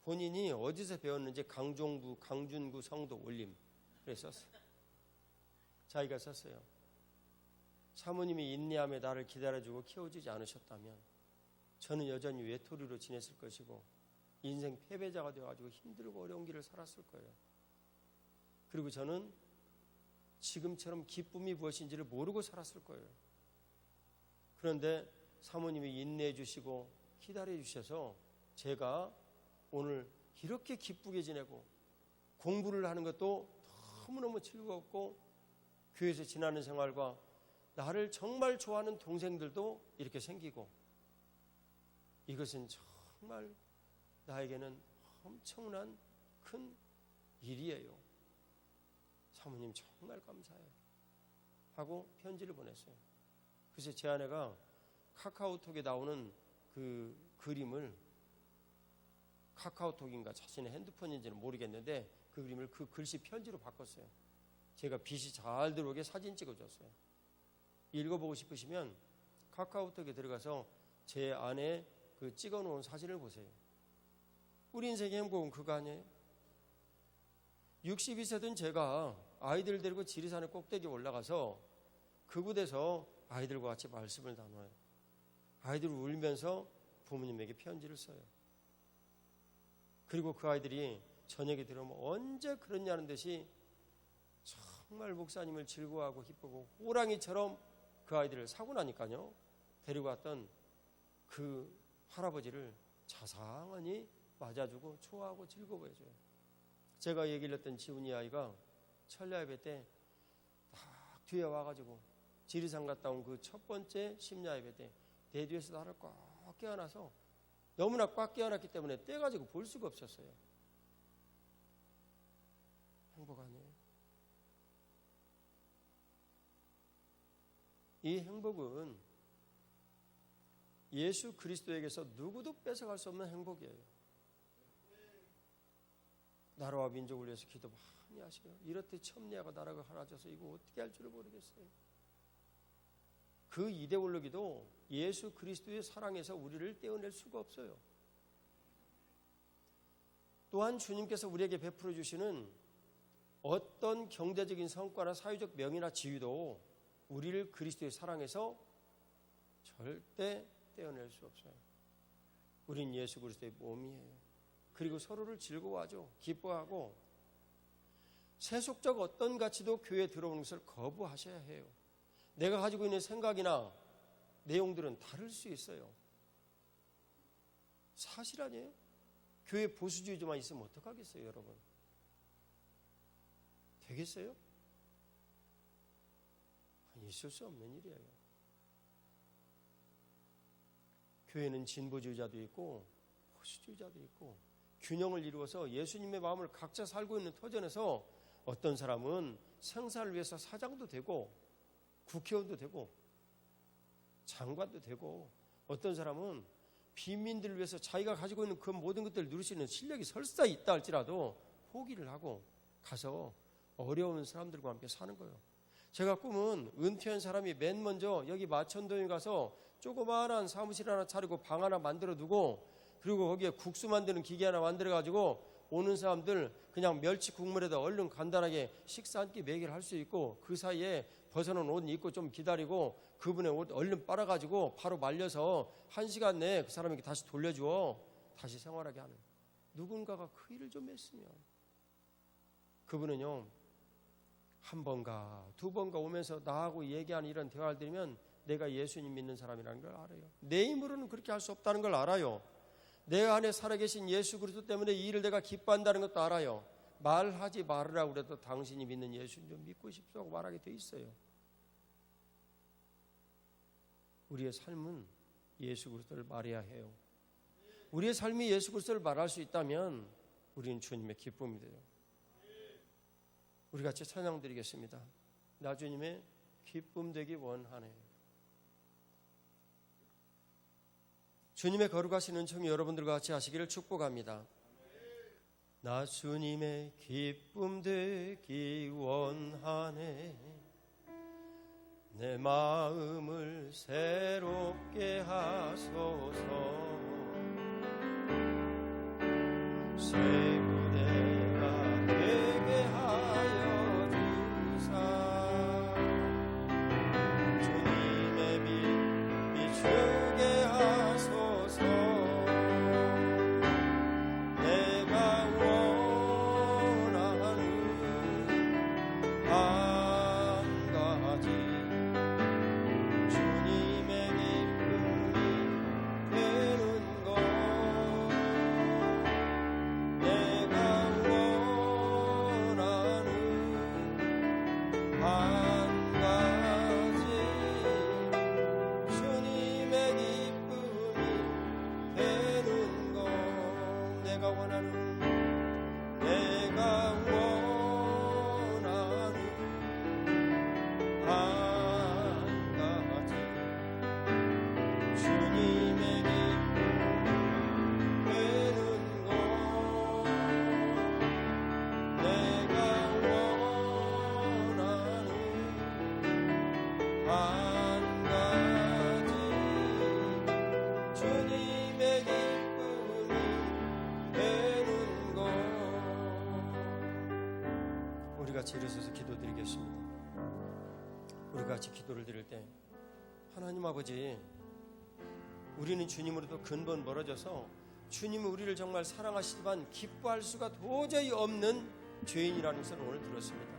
본인이 어디서 배웠는지 강준구 성도 올림 그래서 썼어요. 자기가 썼어요. 사모님이 인내하며 나를 기다려주고 키워주지 않으셨다면 저는 여전히 외톨이로 지냈을 것이고 인생 패배자가 되어가지고 힘들고 어려운 길을 살았을 거예요. 그리고 저는 지금처럼 기쁨이 무엇인지를 모르고 살았을 거예요. 그런데 사모님이 인내해 주시고 기다려 주셔서 제가 오늘 이렇게 기쁘게 지내고 공부를 하는 것도 너무너무 즐거웠고 교회에서 지나는 생활과 나를 정말 좋아하는 동생들도 이렇게 생기고 이것은 정말 나에게는 엄청난 큰 일이에요. 사모님 정말 감사해요. 하고 편지를 보냈어요. 그래서 제 아내가 카카오톡에 나오는 그 그림을 카카오톡인가 자신의 핸드폰인지는 모르겠는데 그 그림을 그 글씨 편지로 바꿨어요. 제가 빛이 잘 들어오게 사진 찍어줬어요. 읽어보고 싶으시면 카카오톡에 들어가서 제 아내 그 찍어놓은 사진을 보세요. 우리 인생의 행복은 그거 아니에요? 62세든 제가 아이들 데리고 지리산의 꼭대기에 올라가서 그곳에서 아이들과 같이 말씀을 나눠요. 아이들이 울면서 부모님에게 편지를 써요. 그리고 그 아이들이 저녁에 들어오면 언제 그러냐는 듯이 정말 목사님을 즐거워하고 기쁘고 호랑이처럼 그 아이들을 사고 나니까요. 데리고 왔던 그 할아버지를 자상하니 맞아주고 좋아하고 즐거워해줘요. 제가 얘기를 했던 지훈이 아이가 천례 예배 때 딱 뒤에 와가지고 지리산 갔다 온 그 첫 번째 심야 예배 때 대뒤에서 나를 꽉 껴안아서 너무나 꽉 껴안았기 때문에 떼가지고 볼 수가 없었어요. 행복 아니에요? 이 행복은 예수 그리스도에게서 누구도 뺏어갈 수 없는 행복이에요. 나라와 민족을 위해서 기도 많이 하세요. 이렇듯 첨예하고 나라가 하나져서 이거 어떻게 할 줄을 모르겠어요. 그 이데올로기도 예수 그리스도의 사랑에서 우리를 떼어낼 수가 없어요. 또한 주님께서 우리에게 베풀어 주시는 어떤 경제적인 성과나 사회적 명예나 지위도 우리를 그리스도의 사랑에서 절대 떼어낼 수 없어요. 우린 예수 그리스도의 몸이에요. 그리고 서로를 즐거워하죠. 기뻐하고 세속적 어떤 가치도 교회에 들어오는 것을 거부하셔야 해요. 내가 가지고 있는 생각이나 내용들은 다를 수 있어요. 사실 아니에요? 교회 보수주의자만 있으면 어떡하겠어요, 여러분? 되겠어요? 있을 수 없는 일이에요. 교회는 진보주의자도 있고 보수주의자도 있고 균형을 이루어서 예수님의 마음을 각자 살고 있는 터전에서 어떤 사람은 생사를 위해서 사장도 되고 국회의원도 되고 장관도 되고, 어떤 사람은 빈민들을 위해서 자기가 가지고 있는 그 모든 것들을 누릴 수 있는 실력이 설사 있다 할지라도 포기를 하고 가서 어려운 사람들과 함께 사는 거예요. 제가 꿈은 은퇴한 사람이 맨 먼저 여기 마천동에 가서 조그마한 사무실 하나 차리고 방 하나 만들어 두고, 그리고 거기에 국수 만드는 기계 하나 만들어 가지고 오는 사람들 그냥 멸치 국물에다 얼른 간단하게 식사 한 끼 먹이를 할 수 있고, 그 사이에 벗어놓은 옷 입고 좀 기다리고 그분의 옷 얼른 빨아가지고 바로 말려서 1시간 내에 그 사람에게 다시 돌려주어 다시 생활하게 하는, 누군가가 그 일을 좀 했으면. 그분은요, 한 번가 두 번가 오면서 나하고 얘기하는 이런 대화를 들으면 내가 예수님 믿는 사람이라는 걸 알아요. 내 힘으로는 그렇게 할 수 없다는 걸 알아요. 내 안에 살아계신 예수 그리스도 때문에 이 일을 내가 기뻐한다는 것도 알아요. 말하지 말으라고 그래도 당신이 믿는 예수님 좀 믿고 싶다고 말하게 돼 있어요. 우리의 삶은 예수 그리스도를 말해야 해요. 우리의 삶이 예수 그리스도를 말할 수 있다면 우리는 주님의 기쁨이 돼요. 우리 같이 찬양 드리겠습니다. 나 주님의 기쁨 되기 원하네. 주님의 거룩하신 은총이 여러분들과 같이 하시기를 축복합니다. 나 주님의 기쁨 되기 원하네. 내 마음을 새롭게 하소서. 새 부대가 되게 하여 주사. 주님의 빛 비추게 하소서. 내가 원하는 한 가지, 주님의 기쁨이 되는 것. 내가 원하는 한 가지, 주님의 기쁨이 되는 것. 내가 원하는 한 가지, 주님의 기쁨이 되는 것. 내가 원하는 한 가지, 주님의 기쁨이 되는 것. 우리 같이 일어서서 기도드리겠습니다. 우리 같이 기도를 드릴 때, 하나님 아버지, 우리는 주님으로부터 근본 멀어져서 주님이 우리를 정말 사랑하시지만 기뻐할 수가 도저히 없는 죄인이라는 것을 오늘 들었습니다.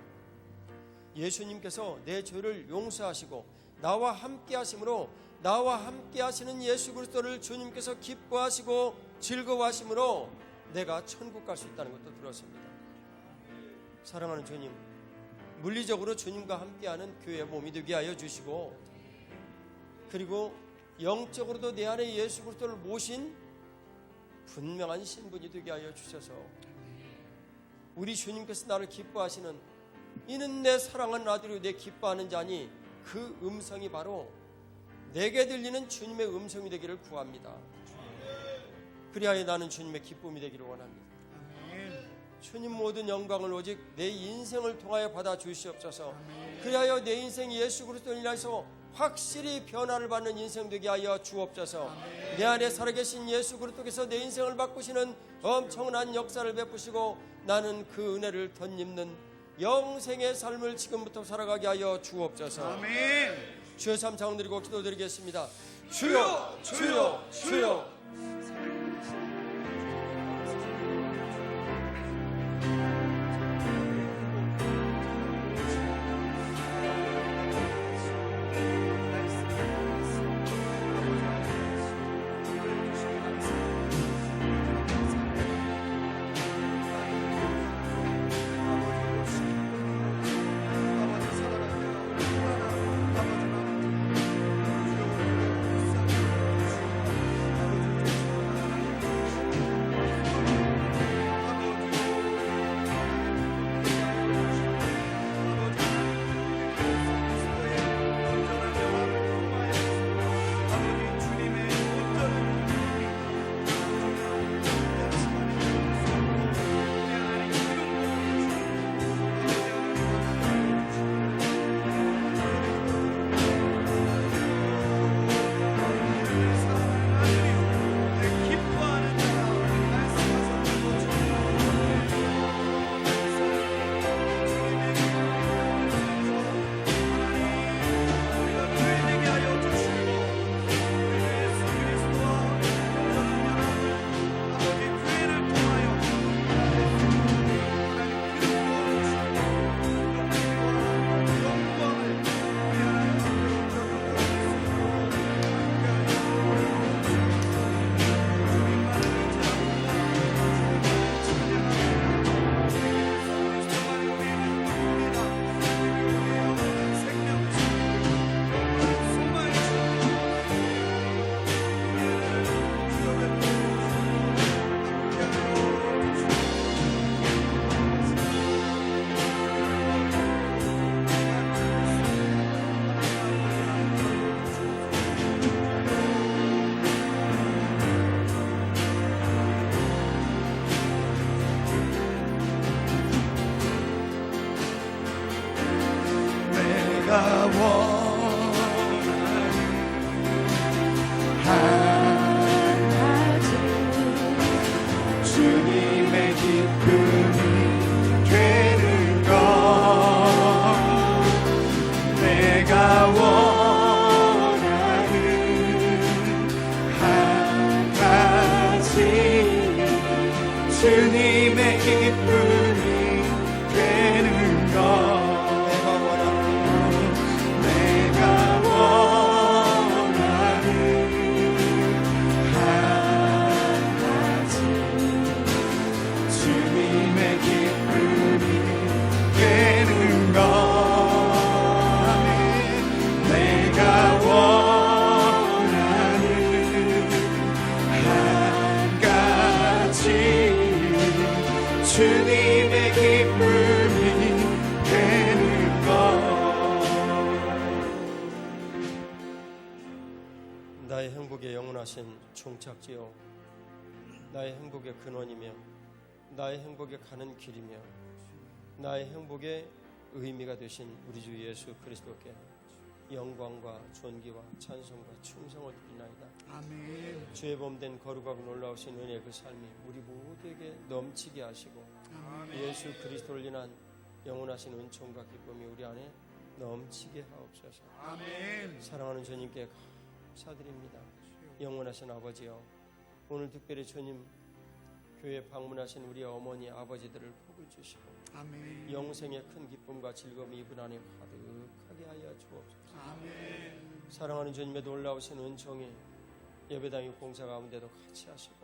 예수님께서 내 죄를 용서하시고 나와 함께 하심으로, 나와 함께 하시는 예수 그리스도를 주님께서 기뻐하시고 즐거워하심으로 내가 천국 갈 수 있다는 것도 들었습니다. 사랑하는 주님, 물리적으로 주님과 함께하는 교회 몸이 되게 하여 주시고, 그리고 영적으로도 내 안에 예수 그리스도를 모신 분명한 신분이 되게 하여 주셔서 우리 주님께서 나를 기뻐하시는, 이는 내 사랑하는 아들이요 내 기뻐하는 자니, 그 음성이 바로 내게 들리는 주님의 음성이 되기를 구합니다. 그리하여 나는 주님의 기쁨이 되기를 원합니다. 주님 모든 영광을 오직 내 인생을 통하여 받아 주시옵소서. 그리하여 내 인생 예수 그리스도를 인하여서 확실히 변화를 받는 인생 되게 하여 주옵소서. 내 안에 살아계신 예수 그리스도께서 내 인생을 바꾸시는 엄청난 역사를 베푸시고 나는 그 은혜를 덧입는 영생의 삶을 지금부터 살아가게 하여 주옵소서. 아멘. 주여 참 장드리고 기도드리겠습니다. 주여, 주여, 주여. 주님의 기쁨이 되는 것 내가 원하는 한 가지 주님의 기쁨이 되는 것 내가 원하는 한 가지 주님의 기쁨이 되는 것 내가 원하는 한 가지 주님의 기쁨이 되는 것 나의 행복의 영원하신 종착지요 나의 행복의 근원이며 나의 행복에 가는 길이며 나의 행복의 의미가 되신 우리 주 예수 그리스도께 영광과 존귀와 찬송과 충성을 드리나이다. 아멘. 주의 범된 거룩하고 놀라우신 은혜의 그 삶이 우리 모두에게 넘치게 하시고 예수 그리스도를 인한 영원하신 은총과 기쁨이 우리 안에 넘치게 하옵소서. 아멘. 사랑하는 주님께 감사드립니다. 영원하신 아버지여, 오늘 특별히 주님 교회 방문하신 우리 어머니 아버지들을 복을 주시고 아멘. 영생의 큰 기쁨과 즐거움이 이분 안에 가득하게 하여 주옵소서. 아멘. 사랑하는 주님의 놀라우신 은총이 예배당의 공사 가운데도 같이 하시고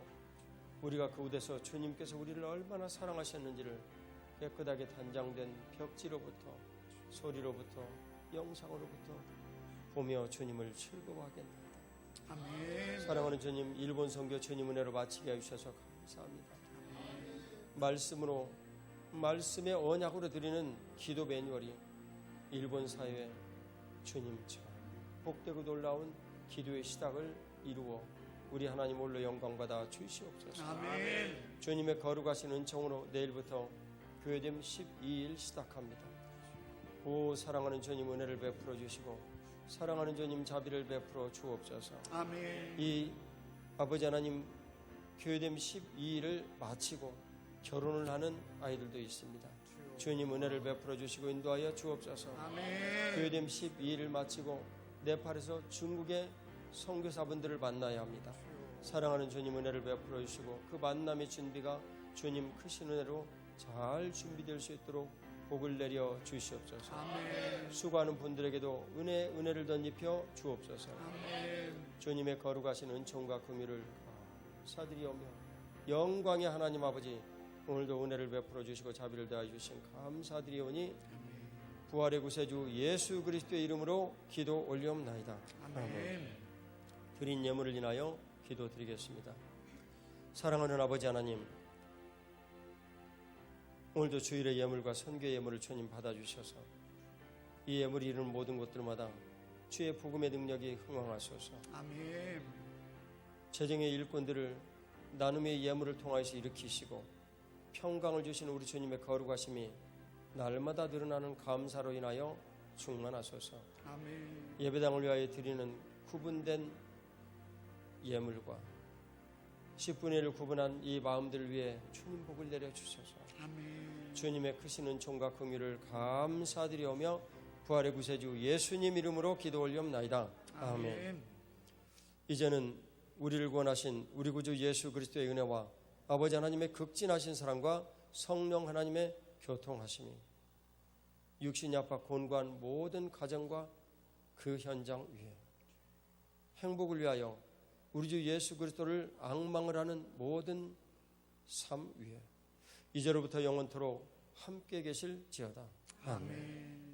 우리가 그곳에서 주님께서 우리를 얼마나 사랑하셨는지를 깨끗하게 단장된 벽지로부터 소리로부터 영상으로부터 보며 주님을 즐거워하겠나이다. 아멘. 사랑하는 주님, 일본 선교 주님 은혜로 마치게 해주셔서 감사합니다. 말씀으로 말씀의 언약으로 드리는 기도 매뉴얼이 일본 사회에 주님 참 복되고 놀라운 기도의 시작을 이루어 우리 하나님 홀로 영광받아 주시옵소서. 아멘. 주님의 거룩하신 은총으로 내일부터 교회됨 12일 시작합니다. 오 사랑하는 주님 은혜를 베풀어 주시고 사랑하는 주님 자비를 베풀어 주옵소서. 아멘. 이 아버지 하나님 교회됨 12일을 마치고 결혼을 하는 아이들도 있습니다. 주님 은혜를 베풀어 주시고 인도하여 주옵소서. 아멘. 교회됨 12일을 마치고 네팔에서 중국의 선교사분들을 만나야 합니다. 사랑하는 주님 은혜를 베풀어 주시고 그 만남의 준비가 주님 크신 은혜로 잘 준비될 수 있도록 복을 내려 주시옵소서. 아멘. 수고하는 분들에게도 은혜를 덧입혀 주옵소서. 아멘. 주님의 거룩하신 은총과 긍휼을 감사드리오며 영광의 하나님 아버지, 오늘도 은혜를 베풀어 주시고 자비를 더하여 주신 감사드리오니 부활의 구세주 예수 그리스도의 이름으로 기도 올리옵나이다. 아멘. 드린 예물을 인하여 기도드리겠습니다. 사랑하는 아버지 하나님, 오늘도 주일의 예물과 선교의 예물을 주님 받아주셔서 이 예물이 이루는 모든 곳들마다 주의 복음의 능력이 흥왕하소서. 아멘. 재정의 일꾼들을 나눔의 예물을 통하여서 일으키시고 평강을 주시는 우리 주님의 거룩하심이 날마다 늘어나는 감사로 인하여 충만하소서. 아멘. 예배당을 위하여 드리는 구분된 예물과 10분의 1을 구분한 이 마음들을 위해 주님 복을 내려주소서. 아멘. 주님의 크신 은총과 긍휼을 감사드리오며 부활의 구세주 예수님 이름으로 기도 올리옵나이다. 아멘. 이제는 우리를 구원하신 우리 구주 예수 그리스도의 은혜와 아버지 하나님의 극진하신 사랑과 성령 하나님의 교통하심이 육신이 아파 곤고한 모든 가정과 그 현장 위에 행복을 위하여 우리 주 예수 그리스도를 앙망을 하는 모든 삶 위에 이제로부터 영원토록 함께 계실지어다. 아멘.